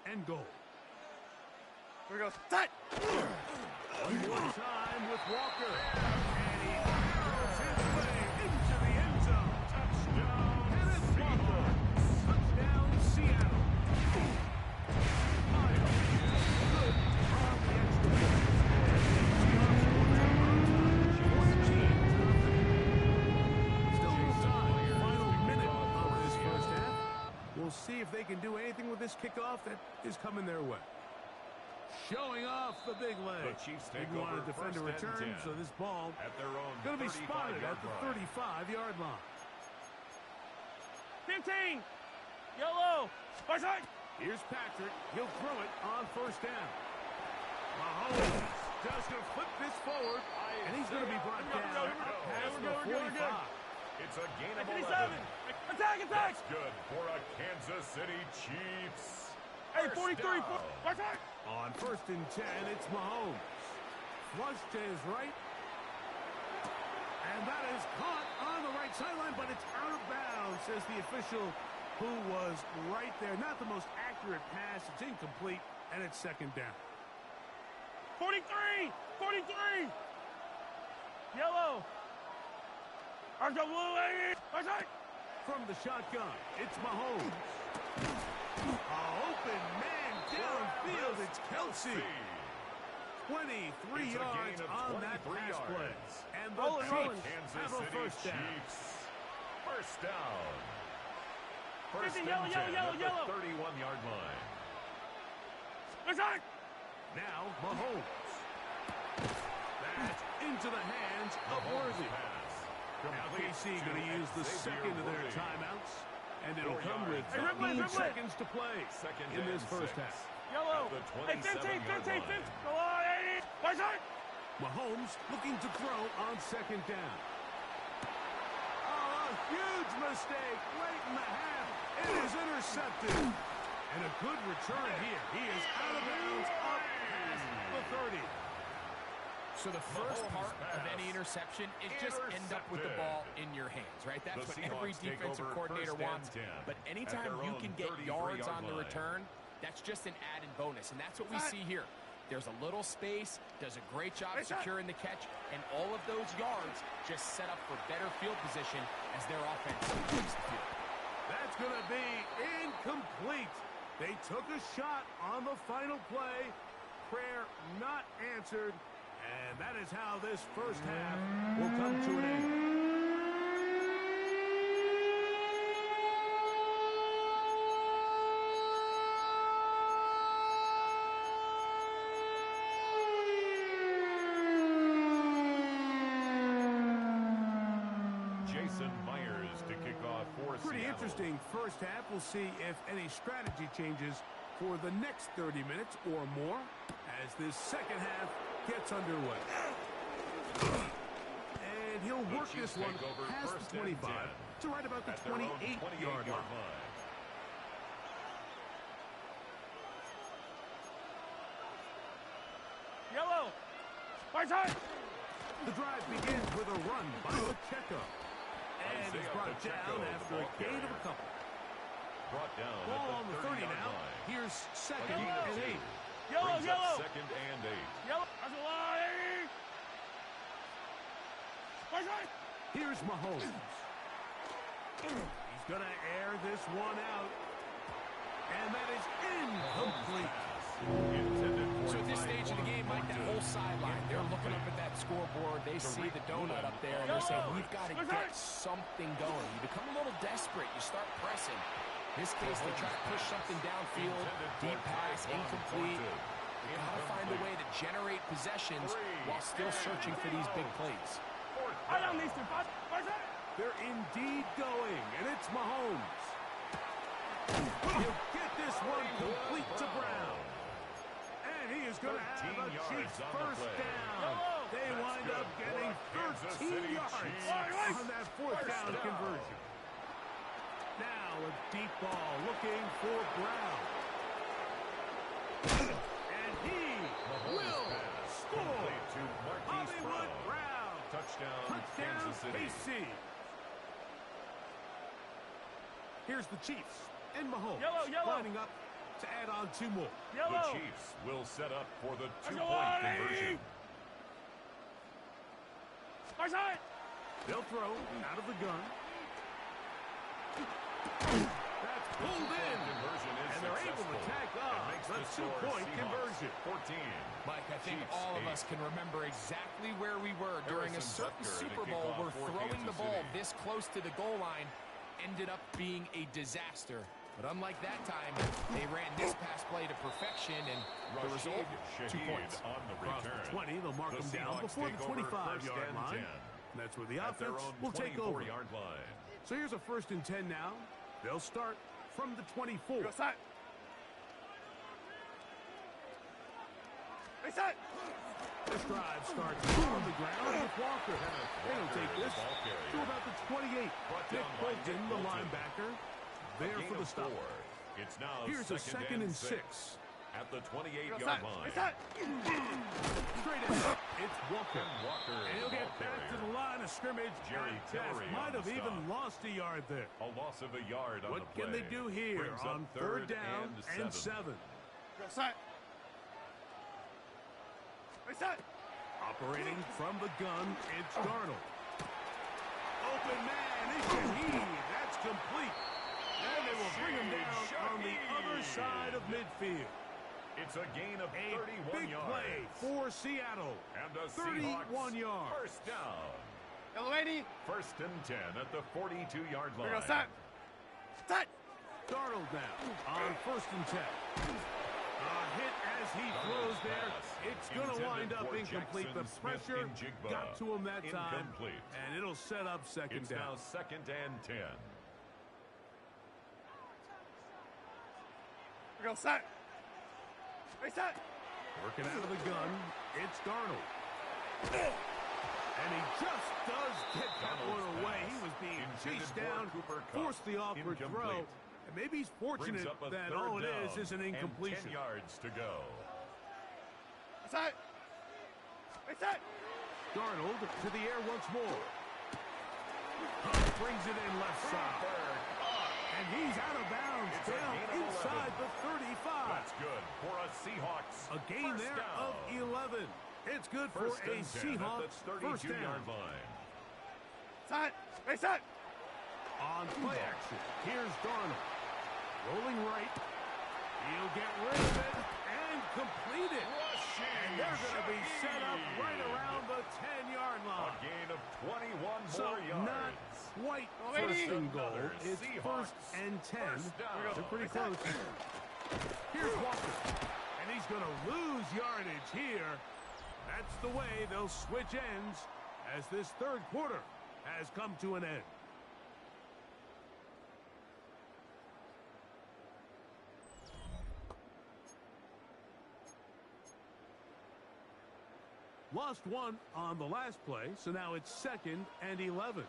and goal. Here we go. Set! One more time with Walker. And he throws his way into the end zone. Touchdown, Kenneth Walker. Touchdown, Seattle. Miles. Good on the extra point. Still no time. Final minute of this first half. We'll see if they can do anything with this kickoff that is coming their way. Showing off the big leg. The Chiefs take Didn't want over to defend a first and return, 10 so this ball at their own going to be spotted at the 35-yard line. 15! Yellow! Far side! Here's Patrick. He'll throw it on first down. Mahomes just going to flip this forward, and he's going to be brought down past the 45. It's a gain of 11. Attack, attack! That's good for a Kansas City Chiefs. Hey, First 43, down. far side! On first and 10, it's Mahomes. Flush to his right. And that is caught on the right sideline, but it's out of bounds, says the official who was right there. Not the most accurate pass. It's incomplete, and it's second down. 43! 43! Yellow! Archer blue, far side! From the shotgun, it's Mahomes. Open man downfield, it's Kelsey. 23 yards on that pass play. And the Chiefs have a first down. First down. First and 10 yellow, at the yellow. 31-yard line. Far side! Now Mahomes. That's into the hands of Worthy. Now KC going to use the second of their timeouts. And it'll come with 15 seconds to play in this first half. Yellow! Hey, 15, 15, 15! Go on, 80! Far side! Mahomes looking to throw on second down. Oh, a huge mistake late in the half. It is intercepted. And a good return here. He is out of bounds up past the 30. So the first part of any interception is just end up with the ball in your hands, right? That's what every defensive coordinator wants. But anytime you can get yards on the return, that's just an added bonus. And that's what we see here. There's a little space, does a great job securing the catch, and all of those yards just set up for better field position as their offense takes the field. That's going to be incomplete. They took a shot on the final play. Prayer not answered. And that is how this first half will come to an end. Jason Myers to kick off for Pretty Seattle. interesting first half. We'll see if any strategy changes for the next 30 minutes or more as this second half gets underway. And he'll work this one past the 25 to right about the 28-yard line. Yellow! Far side! The drive begins with a run by Gottakep. And he's brought down after a gain of a couple. Brought down Ball at on the the 30 now. line. Here's second and 8. Yellow, Brings up yellow! second and 8. Yellow! That's a line! Far side! Here's Mahomes. He's going to air this one out. And that is incomplete. So at this stage of the game, Mike, that whole sideline, they're looking up at that scoreboard. They see the donut up there, and they're saying, we've got to get something going. You become a little desperate. You start pressing. In this case, they try to push something downfield. Deep pass, incomplete. You got to find a way to generate possessions while still searching for these big plays. I don't need to. Far side! They're indeed going, and it's Mahomes. He'll get this one complete to Brown. And he is going to have a Chiefs first down. They wind up getting 13 yards on that fourth down conversion. Now a deep ball looking for Brown. And he will score. to Marquise Hollywood Brown. Touchdown, Kansas City. KC. Here's the Chiefs and Mahomes lining up to add on 2 more. The Chiefs will set up for the 2-point conversion. They'll throw out of the gun. That's pulled in. And they're able to tack on the 2-point conversion. 14. Mike, I think all of us can remember exactly where we were during a certain Super Bowl where throwing the ball this close to the goal line ended up being a disaster. But unlike that time, they ran this pass play to perfection, and the result, 2 points. On the Across return. the 20, they'll mark them down before the 25-yard line. And that's where the offense will take over. Line. So here's a 1st and 10 now. They'll start from the 24. This drive starts on the ground with Walker. They'll take this to about the 28. Nick Bolton, the linebacker, there for the stop. It's now Here's a 2nd and 6. At the 28-yard line. Straight ahead, it's Walker. And he'll get back to the line of scrimmage. Jerry Tillery might have even lost a yard there. A loss of a yard on the play. What can they do here on 3rd down and 7? Operating from the gun, it's Darnold. Open man, it's Shaheed. That's complete. And they will bring him down on the other side of midfield. It's a gain of 31 big yards. Play for Seattle. And the 31 yards. First down. Yellow lady. 1st and 10 at the 42-yard line. Here goes that. Darnold now on 1st and 10. A hit as he throws there. It's going to wind up incomplete. The pressure got to him that time. And it'll set up 2nd down. It's now 2nd and 10. Here goes that. Working out of the gun, it's Darnold. And he just does get that one away. He was being chased down, forced the awkward throw. And maybe he's fortunate that all it is an incompletion. 10 yards to go. Darnold to the air once more. Brings it in left side. And he's out of bounds down inside the 35. That's good for a Seahawks. A gain there of 11. It's good for a Seahawks 1st down. On play action, here's Darnold. Rolling right. He'll get rid of it and complete it. And they're going to be set up right around the 10-yard line. A gain of 21 so more yards. Not quite 1st and goal. It's 1st and 10. They're pretty close. Here's Walker. And he's going to lose yardage here. That's the way they'll switch ends as this 3rd quarter has come to an end. Lost 1 on the last play, so now it's 2nd and 11.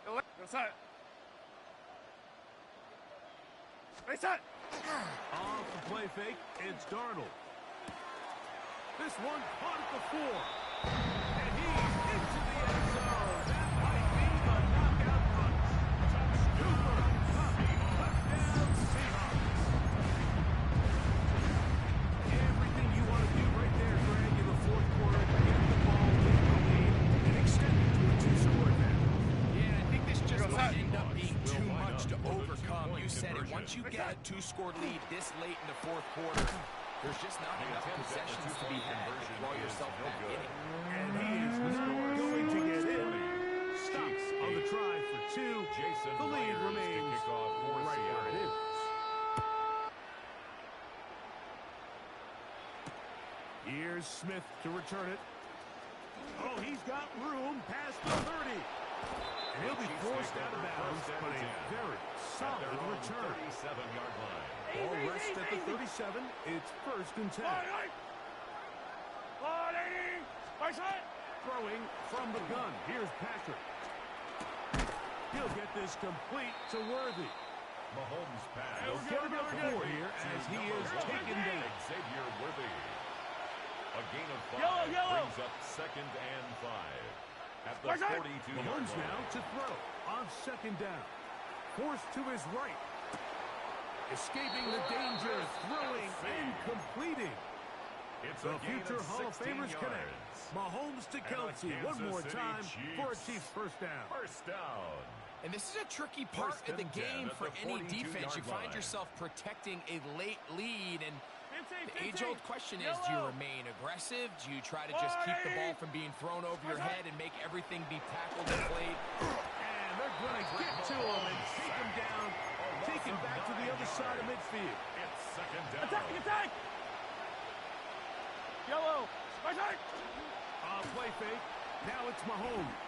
Off the play fake, it's Darnold. This one caught at the 4. And he's into the end zone. That might be the knockout punch. Touchdown, Seahawks. Everything you want to do right there, Greg, in the 4th quarter. Get the ball, take the lead, and extend it to a 2-score advantage. Yeah, I think this just might end up being too much to overcome. You said it. Once you get a 2-score lead this late in the 4th quarter, there's just not enough possessions to be had to throw yourself back in it. And he is not going to get in. Stops on the try for 2. The lead remains right where it is. Here's Smith to return it. Oh, he's got room past the 30. And he'll be forced out of bounds, but a very solid return. 37-yard line. Ball rests at the 37. It's 1st and 10. Throwing from the gun. Here's Patrick. He'll get this complete to Worthy. Mahomes pass. He'll get about 4 here as he is taken down. Xavier Worthy. A A gain of 5 brings up 2nd and 5. At the 42-yard Mahomes line. now to throw on 2nd down. Forced to his right. Escaping the danger, throwing and completing. It's The a gain future of Hall of 16 Famers yards. connect. Mahomes to Kelsey one more time for a Chiefs first down. First down. And this is a tricky part of the game for any defense. You find line. yourself protecting a late lead, and the age-old question is, do you remain aggressive? Do you try to just keep the ball from being thrown over your head and make everything be tackled and played? And they're going to get to him and take him down, take him back to the other side of midfield. It's 2nd down. Attack! Yellow! Play fake. Now it's Mahomes.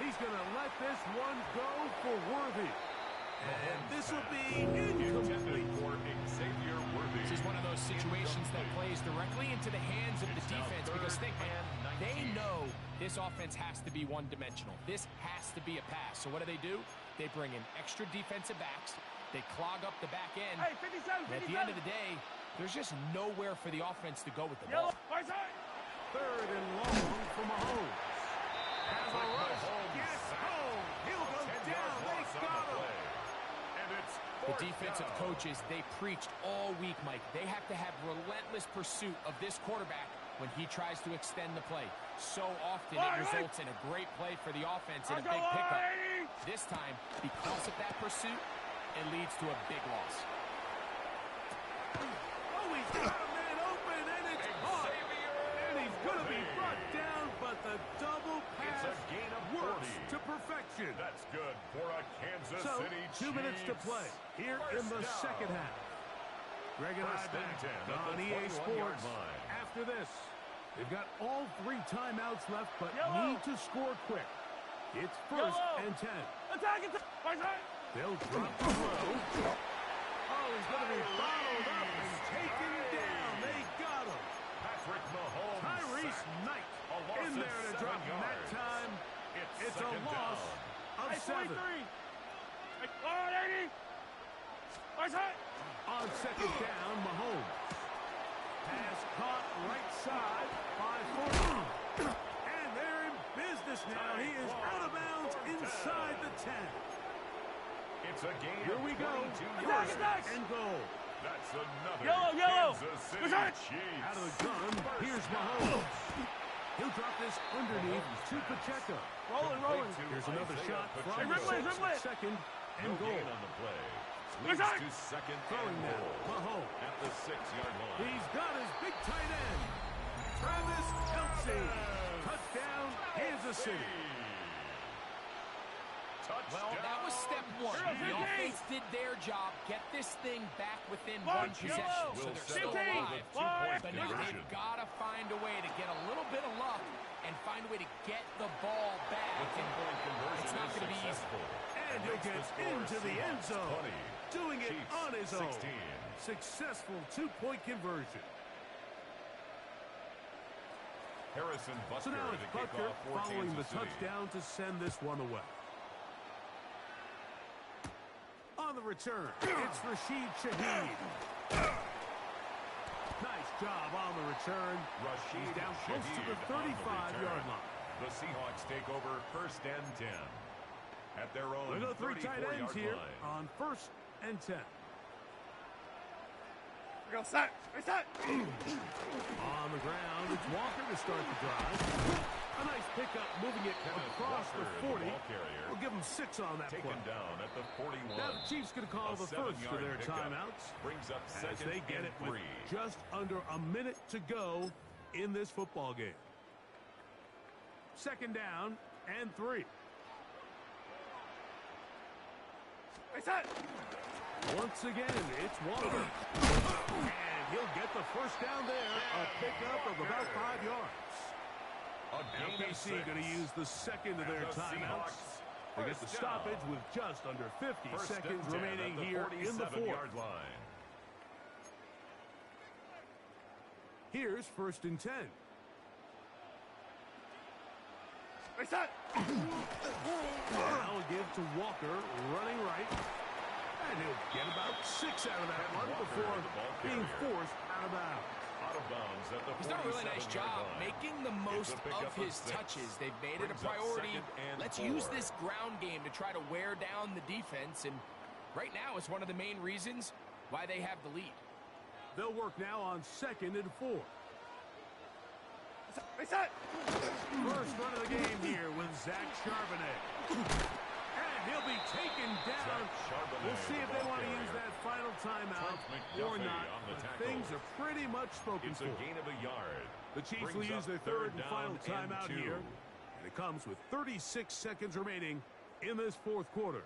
He's going to let this one go for Worthy. And this will be incomplete. For Xavier Worthy. This is one of those situations that plays directly into the hands of the defense, because think, they know this offense has to be one-dimensional. This has to be a pass. So what do? They bring in extra defensive backs. They clog up the back end. Hey, 57, And at the end of the day, there's just nowhere for the offense to go with the ball. 3rd and long for Mahomes. Has a rush. Gets home. He'll go down. They got him. And it's The defensive coaches, they preached all week, Mike. They have to have relentless pursuit of this quarterback when he tries to extend the play. So often it results in a great play for the offense and a big pickup. This time, because of that pursuit, it leads to a big loss. Oh, he's got a man open, and it's caught. And he's going to be brought down, but the double pass works to perfection. That's good for a Kansas So, City 2 minutes to Chiefs. play here in the second half. Greg and I First and back 10 at on the EA 21-yard Sports. line. After this, they've got all 3 timeouts left, but need to score quick. It's 1st and 10. Attack! They'll drop the throw. Oh, he's going to be followed up and taken down. They got him. Patrick Mahomes. Tyrese Knight in there to drop him that time. It's a loss of 7. On 2nd down, Mahomes. Pass caught right side by Ford. And they're in business now. He is out of bounds inside the 10. It's a game. Here we go. 22 First yards. and goal. That's another Yellow. Kansas City Chiefs. Out of the gun, here's Mahomes. He'll drop this underneath to Pacheco. Rolling. Here's another shot from Hey, the Ripley. 6th, 2nd and No goal. gain on the play. Leads to 2nd Throwing and now, goal. Mahomes. At the 6-yard line. He's got his big tight end, Travis Kelce. Touchdown, Kansas City. Well, that was step 1. The offense did their job, get this thing back within one possession, so they're still alive. But now they've got to find a way to get a little bit of luck and find a way to get the ball back. And it's not going to be easy. And he'll get into the end zone, doing it on his own. Successful 2-point conversion. Harrison So Butker now it's to kick Butker off for following the Kansas City. touchdown to send this one away. On the return, it's Rashid Shaheed. Nice job on the return. He's down close to the 35-yard line. The Seahawks take over 1st and 10. At their own Look at the 3 tight ends 34-yard here line. on 1st and 10. Set. On the ground, it's Walker to start the drive. A nice pickup, moving it across the 40. We'll give them 6 on that play. Taken down at the 41. Now the Chiefs going to call the first of their timeouts Brings up as 2nd they get and it with 3. just under a minute to go in this football game. 2nd down and 3. Once again, it's Walker. And he'll get the first down there. A pickup of about 5 yards. Now KC going to use the second of their timeouts. They get the stoppage with just under 50 seconds remaining here in the 4th. Line. Here's 1st and 10. Now a give to Walker, running right. And he'll get about 6 out of that one before being forced out of bounds. of bounds at the 47-yard line. He's done a really nice job making the most of his touches. They've made it a priority. Let's use this ground game to try to wear down the defense, and right now it's one of the main reasons why they have the lead. They'll work now on 2nd and 4. First run of the game here with Zach Charbonnet. And he'll be taken down. We'll see if they want to use that final timeout or not. But things are pretty much spoken for. It's a gain of a yard. The Chiefs will use their third and final timeout here. And it comes with 36 seconds remaining in this fourth quarter.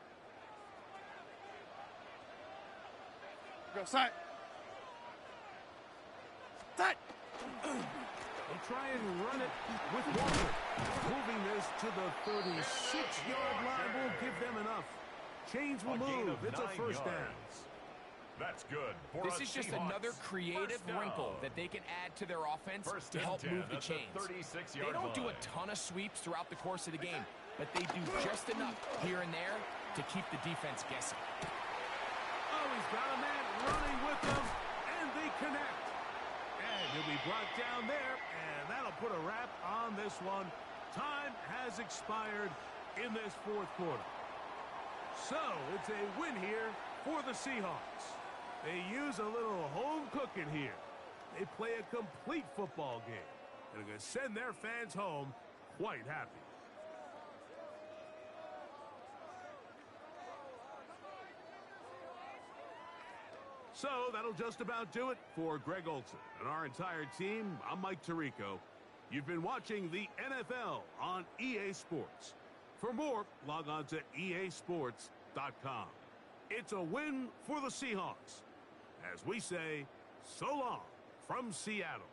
Go, side. Side. They'll try and run it with Walker. Moving this to the 36-yard line will give them enough. Chains will move. It's a first down. That's good. This is just another creative wrinkle that they can add to their offense to help move the chains. They don't do a ton of sweeps throughout the course of the game, but they do just enough here and there to keep the defense guessing. Oh, he's got a man running with them, and they connect. And he'll be brought down there, and that'll put a wrap on this one. Time has expired in this fourth quarter. So, it's a win here for the Seahawks. They use a little home cooking here. They play a complete football game, and are going to send their fans home quite happy. So that'll just about do it for Greg Olson and our entire team. I'm Mike Tirico. You've been watching the NFL on EA Sports. For more, log on to easports.com. It's a win for the Seahawks. As we say, so long from Seattle.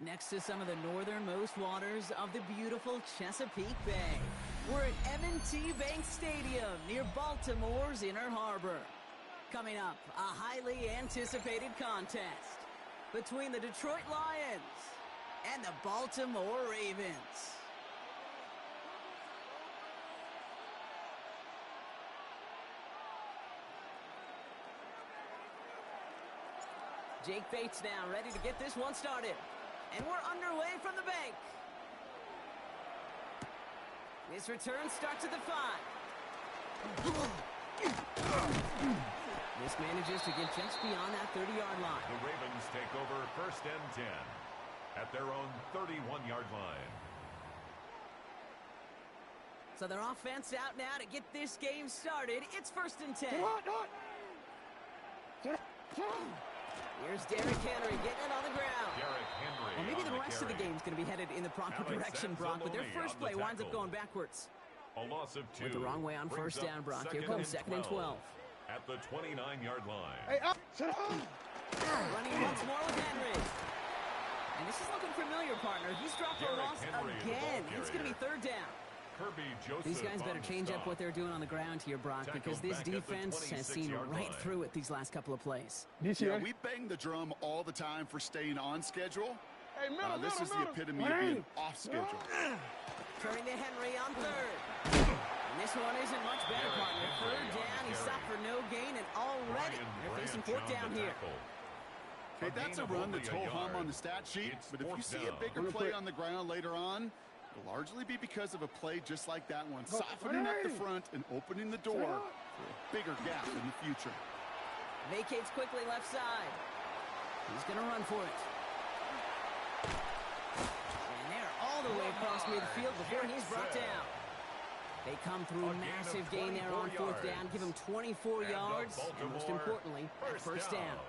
Next to some of the northernmost waters of the beautiful Chesapeake Bay, we're at M&T Bank Stadium near Baltimore's Inner Harbor. Coming up, a highly anticipated contest between the Detroit Lions and the Baltimore Ravens. Jake Bates now ready to get this one started. And we're underway from the bank. This return starts at the 5. This manages to get just beyond that 30-yard line. The Ravens take over 1st and 10 at their own 31-yard line. So their offense out now to get this game started. It's 1st and 10. Here's Derrick Henry getting it on the ground. Derrick Henry. Well, maybe the rest of the game's going to be headed in the proper direction, Brock, but their first play winds up going backwards. A loss of 2. Went the wrong way on first down, Brock. Here comes 2nd and 12. At the 29-yard line. Hey, up! Running once more with Henry. And this is looking familiar, partner. He's dropped a loss again. It's going to be 3rd down. These guys better change up what they're doing on the ground here, Brock, because this defense has seen right through it these last couple of plays. Yeah, we bang the drum all the time for staying on schedule. Hey, this is the epitome of being off schedule. Turning to Henry on 3rd. And this one isn't much better, partner. 3rd down, he stopped for no gain, and already they're facing 4th down here. Okay, that's a run that's ho-hum on the stat sheet, but if you see a bigger play on the ground later on, it'll largely be because of a play just like that one, softening up the front and opening the door for a bigger gap in the future. Vacates quickly left side. He's going to run for it. And they're all the way across midfield before he's brought down. They come through massive gain there on fourth down, give him 24 yards, and most importantly, first down.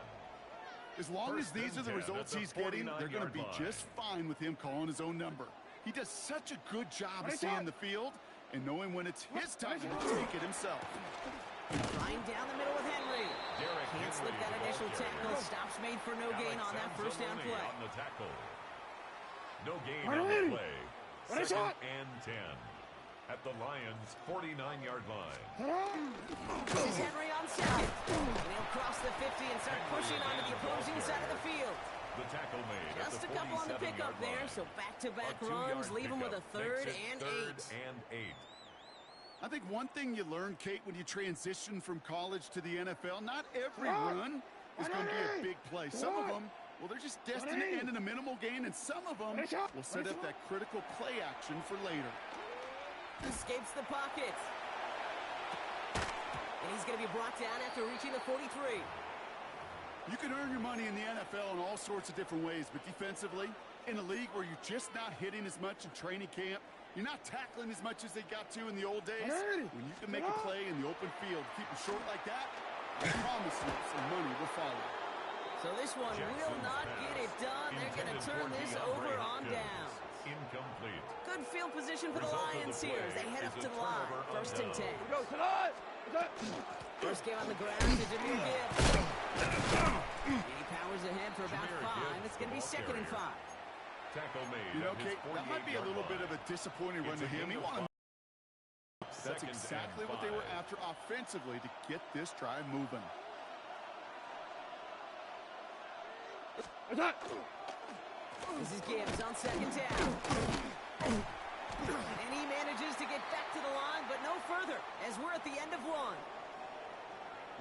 As long as these are the results he's getting, they're going to be just fine with him calling his own number. He does such a good job of seeing the field and knowing when it's his time to take it himself. Flying down the middle with Henry. Can't slip that initial tackle. Stops made for no gain on that first down play. No gain on the play. Second and 10. At the Lions' 49-yard line. This is Henry on second. And he'll cross the 50 and start pushing onto the opposing side of the field. The tackle made just a couple on the pickup there, so back-to-back runs leave him with a third and 8. I think one thing you learn, Kate, when you transition from college to the NFL, not every run is going to be a big play. Some of them, well, they're just destined to end in a minimal gain, and some of them will set up that critical play action for later. Escapes the pocket. And he's going to be brought down after reaching the 43. You can earn your money in the NFL in all sorts of different ways, but defensively, in a league where you're just not hitting as much in training camp, you're not tackling as much as they got to in the old days, when you can make a play in the open field, keep it short like that, I promise you some money will follow. So this one will not get it done. They're going to turn this over on down. Incomplete. Good field position for the Lions here as they head up to the line. First and 10. Go, tonight! First game on the ground to Jameer Gibbs. He powers ahead for about 5. It's going to be second and 5. Tackle made. You know, Kate, that might be a little bit of a disappointing run to him. He wanted. That's exactly what they were after offensively to get this drive moving. This is Gibbs on second down. And he manages to get back to the line, but no further, as we're at the end of one.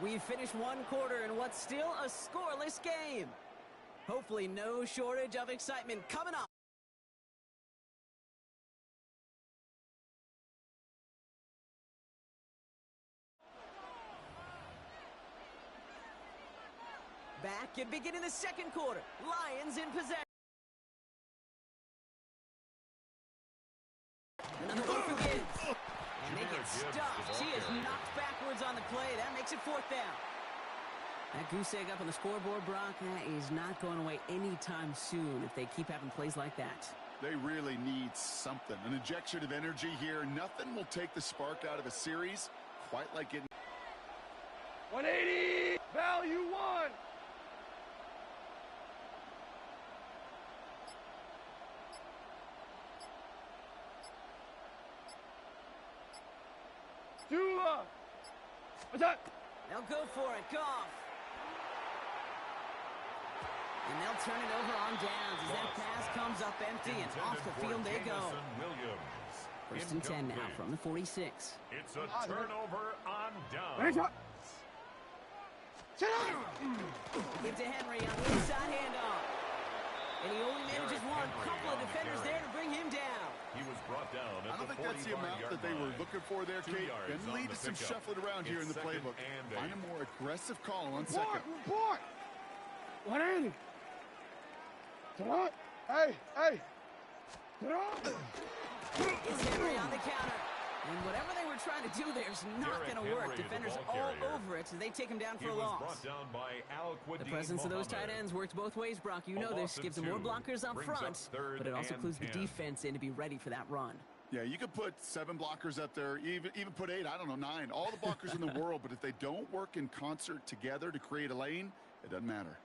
We've finished one quarter in what's still a scoreless game. Hopefully no shortage of excitement coming up. Back and beginning the second quarter. Lions in possession. Another one for Gibbs. And they get stuffed. He is knocked backwards on the play. That makes it fourth down. That goose egg up on the scoreboard, Brock, that is not going away anytime soon if they keep having plays like that. They really need something. An injection of energy here. Nothing will take the spark out of a series quite like getting 180! Value 1! Dula! What's that? They'll go for it. Goff. And they'll turn it over on downs as that pass comes up empty and off the field they go. First and 10 now from the 46. It's a turnover on downs. Give to Henry on the inside handoff. And he only manages one. Couple of defenders there to bring him down. He was brought down at I don't think that's the amount that they were looking for there, Kate. And lead to some shuffling around here in the playbook. Find a more aggressive call on second. Report! 180! Hey! It's Henry on the counter. And whatever they were trying to do there is not going to work. Defenders all over it, so they take him down for a loss. The presence of those tight ends works both ways, Brock. You know this. Gives them more blockers up front, but it also clues the defense in to be ready for that run. Yeah, you could put 7 blockers up there, even put 8, I don't know, 9. All the blockers in the world, but if they don't work in concert together to create a lane, it doesn't matter.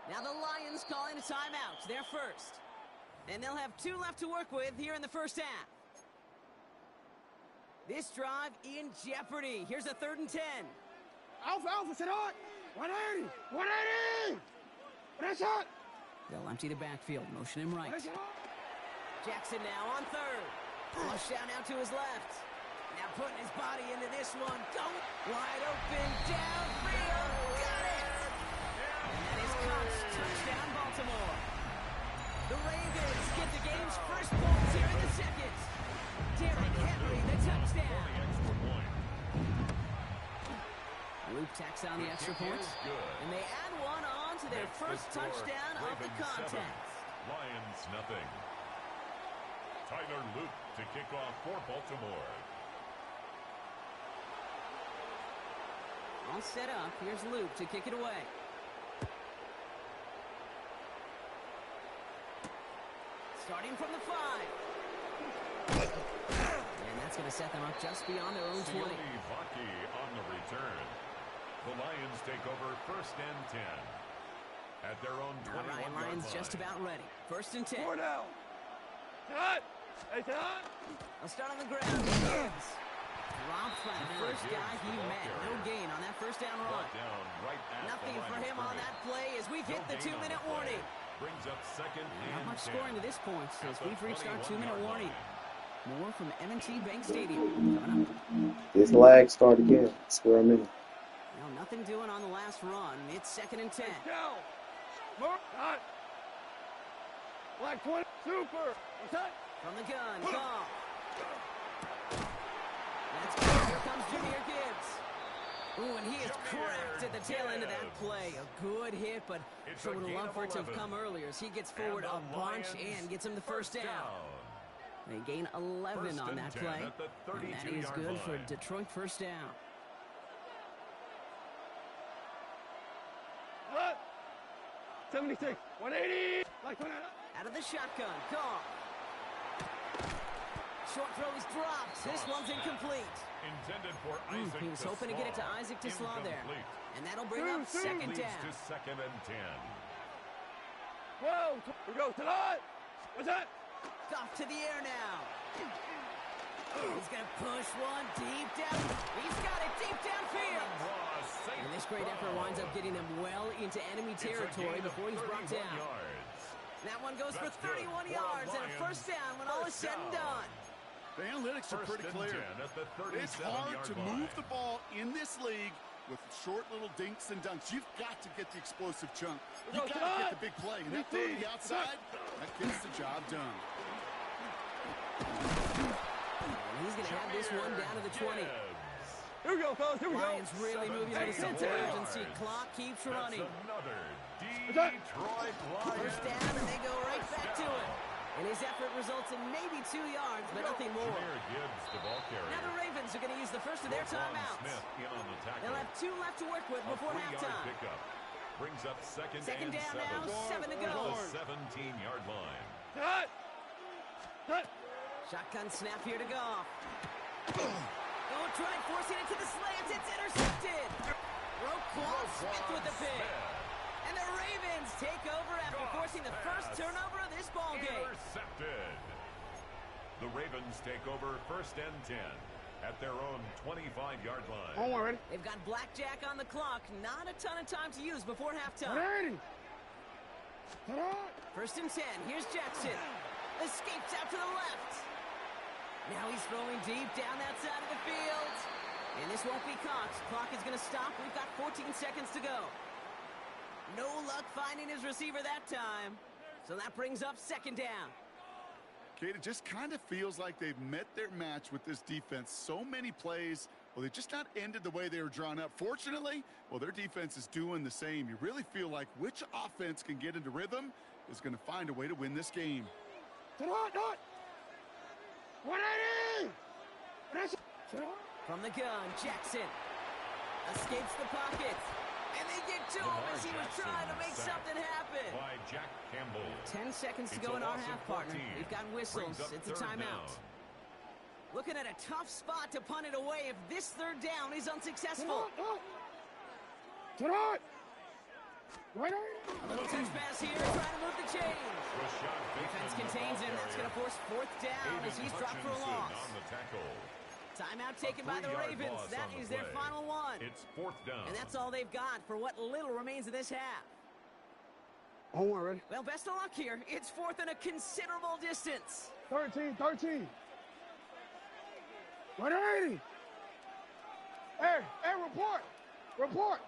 Now the Lions calling a timeout. They're first. And they'll have 2 left to work with here in the first half. This drive in jeopardy. Here's a 3rd and 10. Alpha, sit on. 180. 180. Press up. They'll empty the backfield. Motion him right. Jackson now on 3rd. Flush down now to his left. Now putting his body into this one. Go wide open downfield. Got it. And that is caught. Touchdown, Baltimore. The Ravens get the game's first points here in the second. Derrick Henry, the touchdown. Luke tacks on the extra point. And they add one on to their first touchdown of the contest. Lions nothing. Tyler Luke to kick off for Baltimore. All set up. Here's Luke to kick it away. Starting from the 5. And that's going to set them up just beyond their own 20. Vaki on the return. The Lions take over 1st and 10. At their own 21-yard line. Lions just about ready. 1st and 10. 4 down. Cut. Hey, cut. I'll start on the ground. Gibbs. Rob Flat, first guy he met. No gain on that first down run. Nothing for him on that play as we've hit the 2-minute warning. Brings up 2nd and not much 10. scoring to this point as we've reached our 2-minute warning. More from M&T Bank Stadium coming up. This lag start again. That's where I'm in. Well, nothing doing on the last run. It's 2nd and 10. Go. Cut. Black 20. Super. What's that? From the gun. Goff. That's good. Here comes Jahmyr Gibbs. Ooh, and he is cracked at the tail end of that play. A good hit, but sure would have loved for it to have come earlier as he gets forward a bunch and gets him the first down. They gain 11 on that play, and that is good for Detroit first down. What? 76. 180. Like out of the shotgun. Goff. Short throw is dropped. This one's incomplete. Intended for Isaac. He was hoping to get it to Isaac to slow there. And that'll bring up 2nd down. To 2nd and 10. Whoa. Here we go. Tonight. What's that? Goff to the air now. He's going to push one deep down. He's got it deep downfield. And this great effort winds up getting them well into enemy territory before he's brought down. That one goes for 31 yards and a first down when all is said and done. The analytics are pretty clear. It's hard to move the ball in this league with short little dinks and dunks. You've got to get the explosive chunk. You've got to get the big play. And that throw to the outside, that gets the job done. And he's going to have this one down to the 20. Here we go, fellas. Here we go. Lions really moving with a sense of urgency. Clock keeps running. Detroit Lions. First down, and they go right back to it. And his effort results in maybe 2 yards, but nothing more. Now the Ravens are going to use the first of their timeouts. They'll have 2 left to work with before halftime. Brings up second down now, 7 to go. The 17-yard line. Cut. Cut. Shotgun snap here to Goff. Don't try forcing it to the slants. It's intercepted. Roquan Smith with the pick. And the Ravens take over after forcing the first turnover of this ball game. Intercepted. The Ravens take over 1st and 10 at their own 25-yard line. Don't worry. They've got blackjack on the clock. Not a ton of time to use before halftime. 180. 1st and 10. Here's Jackson. Escapes out to the left. Now he's throwing deep down that side of the field. And this won't be caught. Clock is going to stop. We've got 14 seconds to go. No luck finding his receiver that time. So that brings up 2nd down. Kate, it just kind of feels like they've met their match with this defense. So many plays, well, they just not ended the way they were drawn up. Fortunately, well, their defense is doing the same. You really feel like which offense can get into rhythm is going to find a way to win this game. 180. From the gun, Jackson escapes the pocket. And they get to him as he was trying to make something happen. By Jack Campbell. 10 seconds to go in our half, partner. We've got whistles. It's a timeout. Looking at a tough spot to punt it away if this 3rd down is unsuccessful. A little touch pass here, trying to move the chains. Defense contains him. That's going to force fourth down as he's dropped for a loss. Timeout taken by the Ravens. That is their final one. It's fourth down. And that's all they've got for what little remains of this half. Hold on, ready? Well, best of luck here. It's fourth and a considerable distance. 13. 180. Hey, report.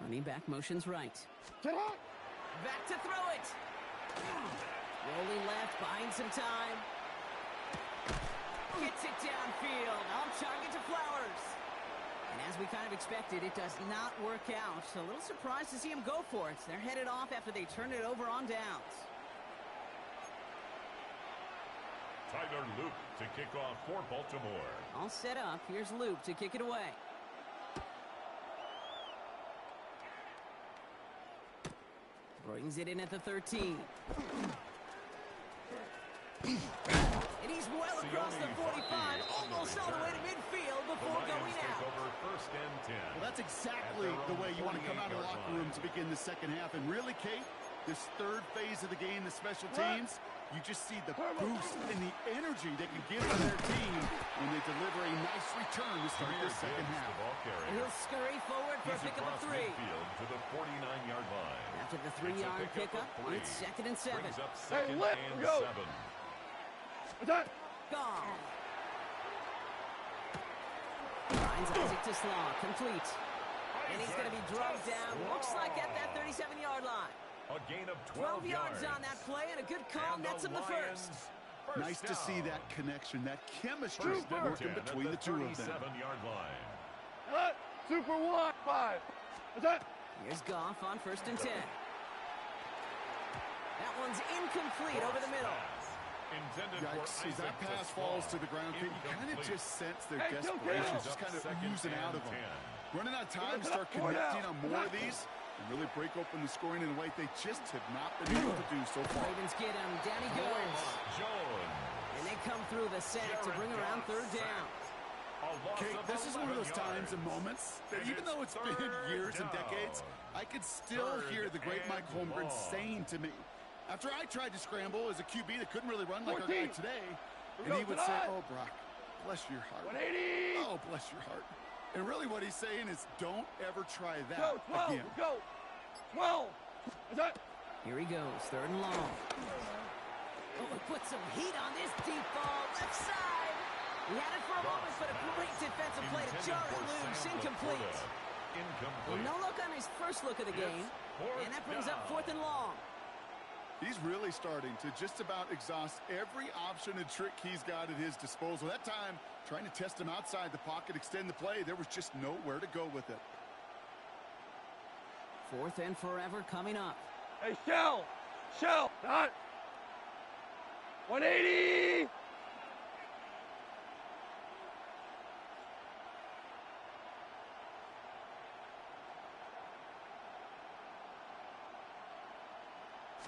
Running back motions right. Get up. Back to throw it. Rolling left, buying some time. Gets it downfield. On target to Flowers. And as we kind of expected, it does not work out. A little surprised to see him go for it. They're headed off after they turned it over on downs. Tyler Luke to kick off for Baltimore. All set up. Here's Luke to kick it away. Brings it in at the 13. And he's well across the 45, almost all the way to midfield before going out. First and 10. Well, that's exactly the way you want to come out of the locker room to begin the second half. And really, Kate, this third phase of the game, the special teams, you just see the boost and the energy they can give to their team when they deliver a nice return to start the second half. And he'll scurry forward for a pickup of 3. To the 49-yard line. After the 3-yard pickup, it's 2nd and 7. Brings up 2nd and 7. Gone. Finds Isaac to Slaw, complete. And he's going to be drugged down, looks like at that 37-yard line. A gain of 12 yards on that play, and a good call nets him the first. Nice to see that connection, that chemistry working between the two of them. 37-yard line. Super 1, 5. Here's Goff on 1st and 10. That one's incomplete over the middle. Yikes, as that pass falls to the ground, you kind of just sense their desperation, just kind of oozing out of them. Running out of time to start connecting on more of these and really break open the scoring in a way they just have not been able to do so far. Ravens get him. Down he goes. And they come through the sack to bring around 3rd down. Kate, this is one of those times and moments that even though it's been years and decades, I could still hear the great Mike Holmgren saying to me, after I tried to scramble as a QB that couldn't really run like our guy today, and he would say, oh, Brock, bless your heart. 180. Oh, bless your heart. And really what he's saying is don't ever try that again. Go. 12. Here he goes, 3rd and long. Oh, put some heat on this deep ball, left side. He had it for a moment, but a great defensive play to jar it loose, incomplete. Well, no look on his first look of the game, and that brings up 4th and long. He's really starting to just about exhaust every option and trick he's got at his disposal. That time, trying to test him outside the pocket, extend the play, there was just nowhere to go with it. 4th and forever coming up. Hey, Shell! Not 180!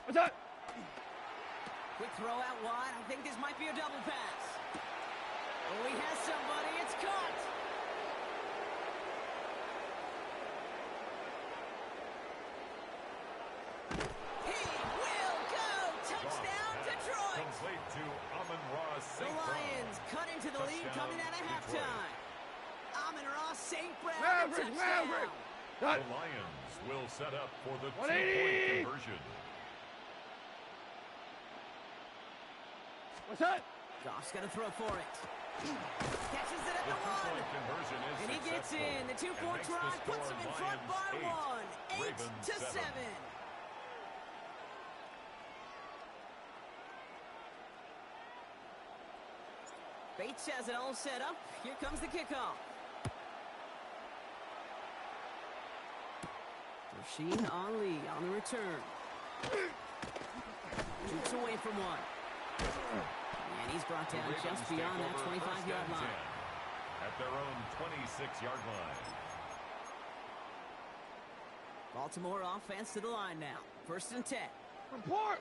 What's that? Quick throw out wide. I think this might be a double pass. Oh, he has somebody. It's caught. He will go. Touchdown, Detroit. Complete to Amon-Ra St. The Lions cut into the lead coming out of halftime. Amon-Ra St. Brown. Maverick. The Lions will set up for the 2-point conversion. What's that? Goff's going to throw for it. Catches it at the 1. And he gets in. The 2-point try puts him in front by 1. 8-7. Bates has it all set up. Here comes the kickoff. Rasheen Ali on the return. Shoots away from 1. And he's brought down just beyond that 25-yard line. At their own 26-yard line. Baltimore offense to the line now. 1st and 10. Report!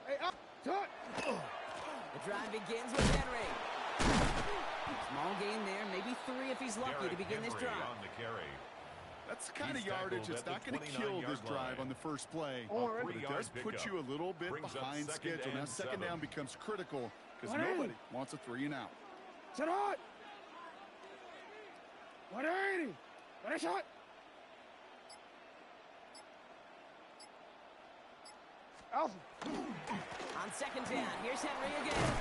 Hey, touch! The drive begins with Henry. Small gain there, maybe 3 if he's lucky to begin this drive. On the carry. That's the kind of yardage that's not going to kill this drive on the first play. But it does put you a little bit behind schedule. Now, second down becomes critical because nobody wants a 3-and-out. Set on! 180! Ready, shot! Alpha! On second down, here's Henry again.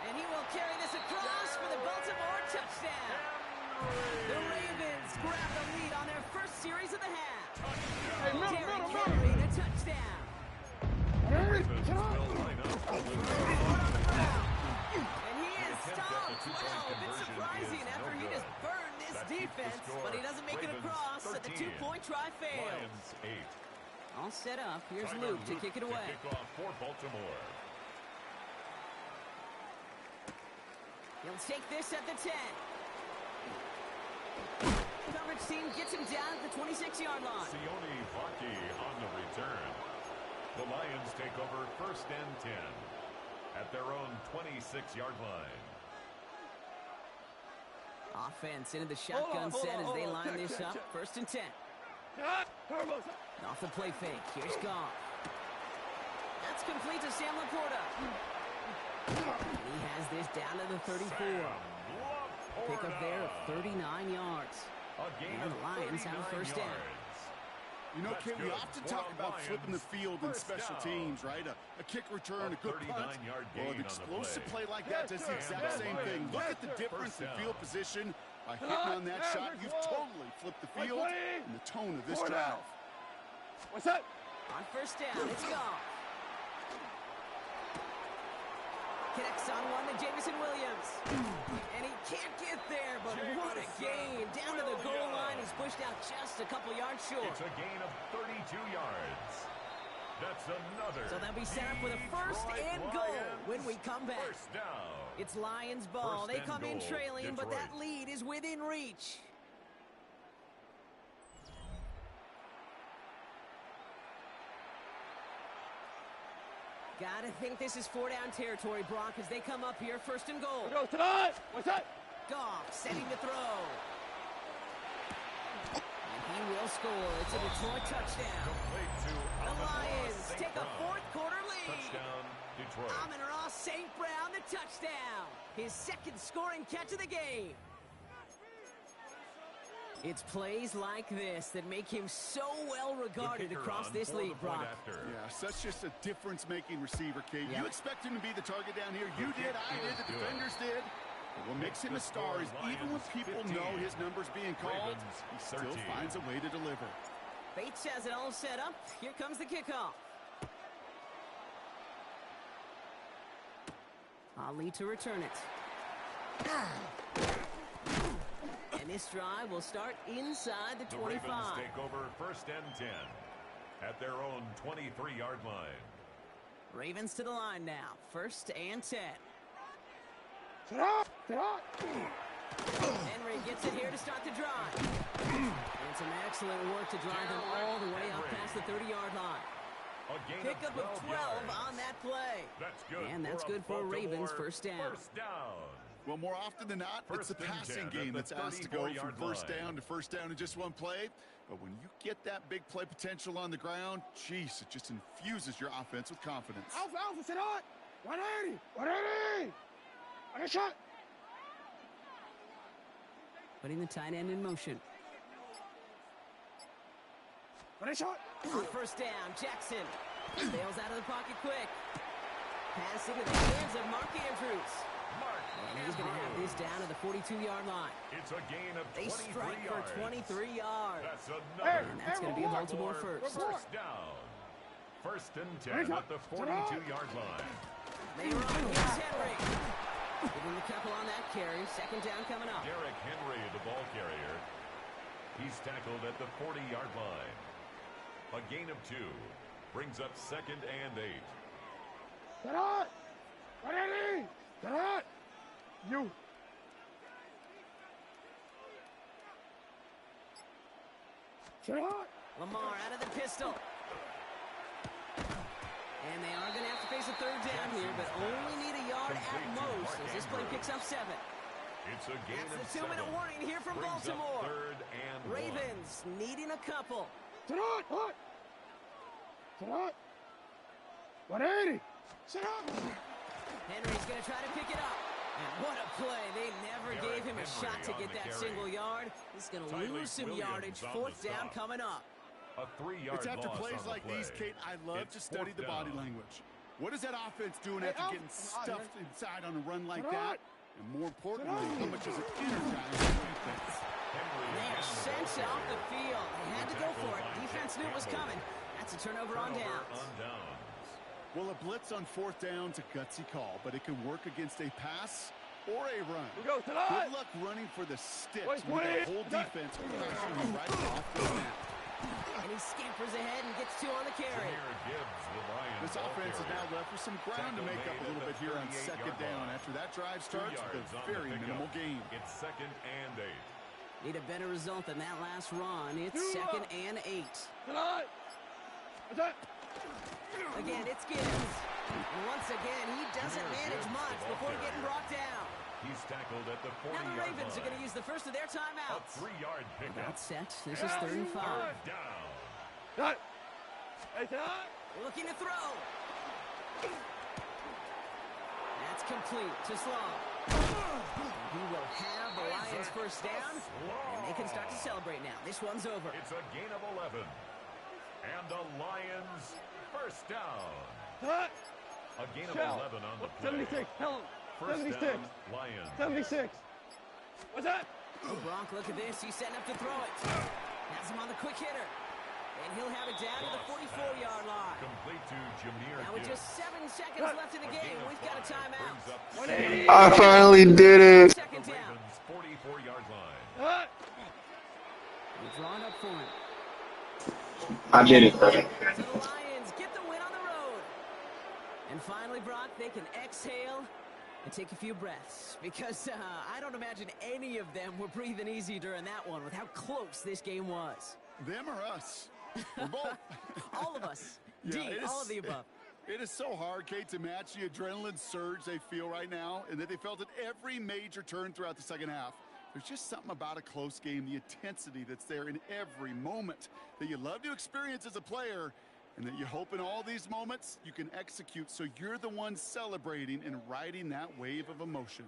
And he will carry this across for the Baltimore touchdown. The Ravens grab the lead on their first series of the half. Derrick Henry, the touchdown. And he is stopped. Wow, a bit surprising after he just burned this defense, but he doesn't make it across, so the 2-point try fails. All set up. Here's Luke to kick it away. Kickoff for Baltimore. He'll take this at the 10. Coverage team gets him down at the 26-yard line. Sione Vaki on the return. The Lions take over 1st and 10 at their own 26-yard line. Offense into the shotgun set as they line this up. 1st and 10. Off the play fake. Here's Goff. That's complete to Sam Laporta. He has this down to the 34. Pick up there of 39 yards. And the Lions have a 1st down. You know, Kate, we often talk about flipping the field in special teams, right? A kick return, a good punt. Well, an explosive play like that does the exact same thing. Look at the difference in field position. By hitting on that shot, you've totally flipped the field and the tone of this drive. What's that? On 1st down, it's Goff. Connects on one to Jamison Williams. And he can't get there, but what a gain. Down to the goal line, he's pushed out just a couple yards short. It's a gain of 32 yards. That's another. So they'll be set up with a 1st and goal when we come back. 1st down. It's Lions ball. They come in trailing, but that Detroit. lead is within reach. Gotta think this is 4-down territory, Brock, as they come up here 1st and goal. Go tonight! What's that? Goff setting to throw. And he will score. It's a Detroit touchdown. The Lions take a 4th quarter lead. Touchdown, Detroit. Amon-Ra St. Brown, the touchdown. His 2nd scoring catch of the game. It's plays like this that make him so well regarded across this league, Brock. Yeah, such just a difference-making receiver, Kate. You expect him to be the target down here. You did, I did, the defenders did. But what makes him a star is even when people know his number's being called, he still finds a way to deliver. Bates has it all set up. Here comes the kickoff. Ali to return it. And this drive will start inside the 25. The Ravens take over 1st and 10 at their own 23-yard line. Ravens to the line now. 1st and 10. Henry gets it here to start the drive. And some excellent work to drive them all the way up past the 30-yard line. Pickup of 12 on that play. That's good. And that's good for Ravens 1st down. 1st down. Well, more often than not, it's the passing game that's asked to go from 1st down to 1st down in just one play. But when you get that big play potential on the ground, jeez, it just infuses your offense with confidence. Alpha, sit on! 180! 180! On a shot! Putting the tight end in motion. On a shot! On 1st down, Jackson bails out of the pocket quick. Pass into the hands of Mark Andrews. And he's going to have this down to the 42-yard line. It's a gain of 23 They strike yards. for 23 yards. That's another. And that's going to be a Baltimore 1st. 1st down. 1st and 10 at the 42-yard line. They run. Here's Henry. Giving him a couple on that carry. 2nd down coming up. Derrick Henry, the ball carrier. He's tackled at the 40-yard line. A gain of 2 brings up 2nd and 8. Sit on! 180! Sit on! You! Sit on! Lamar out of the pistol. And they are going to have to face a third down here, but only need a yard at most as this play picks up 7. It's a gain That's of the 2-minute warning here from Brings up Baltimore. 3rd and 1. Ravens needing a couple. Sit up! Sit up! 180! Sit up! Henry's going to try to pick it up. And what a play. They never gave him a shot to get that single yard. He's going to lose some yardage. 4th down coming up. A 3-yard It's after loss plays on the like play. these, Kate, I love to study the body language. What is that offense doing after getting stuffed inside on a run like that? And more importantly, how much is it energizing the defense? They are sent off the field. They had to go for it. Defense knew it was coming. That's a turnover on downs. Well, a blitz on 4th down's a gutsy call, but it can work against a pass or a run. Good luck running for the sticks when the whole defense pressuring you right off the snap. And he scampers ahead and gets 2 on the carry. This offense is now left with some ground to make up a little bit here on 2nd down. After that drive starts with a very minimal gain. It's 2nd and 8. Need a better result than that last run. It's 2nd and 8. Again, it's Gibbs. And once again, he doesn't manage much before getting brought down. He's tackled at the 40-yard line. Now the Ravens are going to use the first of their timeouts. A 3-yard pickup. That's set. This is 3rd and 5. Down. Looking to throw. That's complete to Slaw. He will have the Lions first down, and they can start to celebrate now. This one's over. It's a gain of 11. And the Lions first down. A gain of 11 on the play. 76, tell him. First 76. down, Lions. 76. What's that? Oh, Gronk, look at this. He's setting up to throw it. Has him on the quick hitter. And he'll have it down to the 44-yard line. Complete to Jameer Now with Gibbs. just 7 seconds left in the game, we've got a timeout. I finally did it. 2nd down. 44-yard line. We're drawn up for it. I did it. So the Lions get the win on the road. And finally, Brock, they can exhale and take a few breaths. Because I don't imagine any of them were breathing easy during that one with how close this game was. Them or us? We're both. All of us. Yeah, all of the above. It is so hard, Kate, to match the adrenaline surge they feel right now and that they felt at every major turn throughout the second half. There's just something about a close game, the intensity that's there in every moment that you love to experience as a player and that you hope in all these moments you can execute so you're the one celebrating and riding that wave of emotion.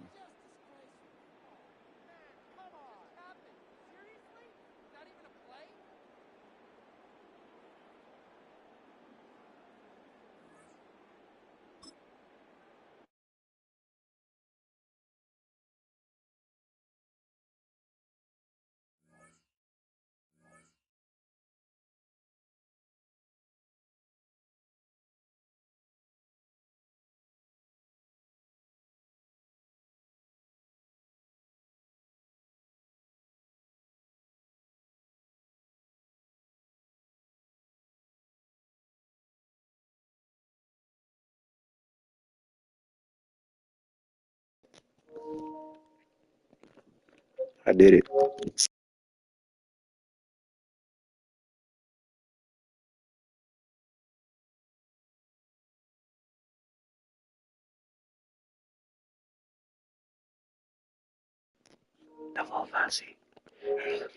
I did it. The full fancy.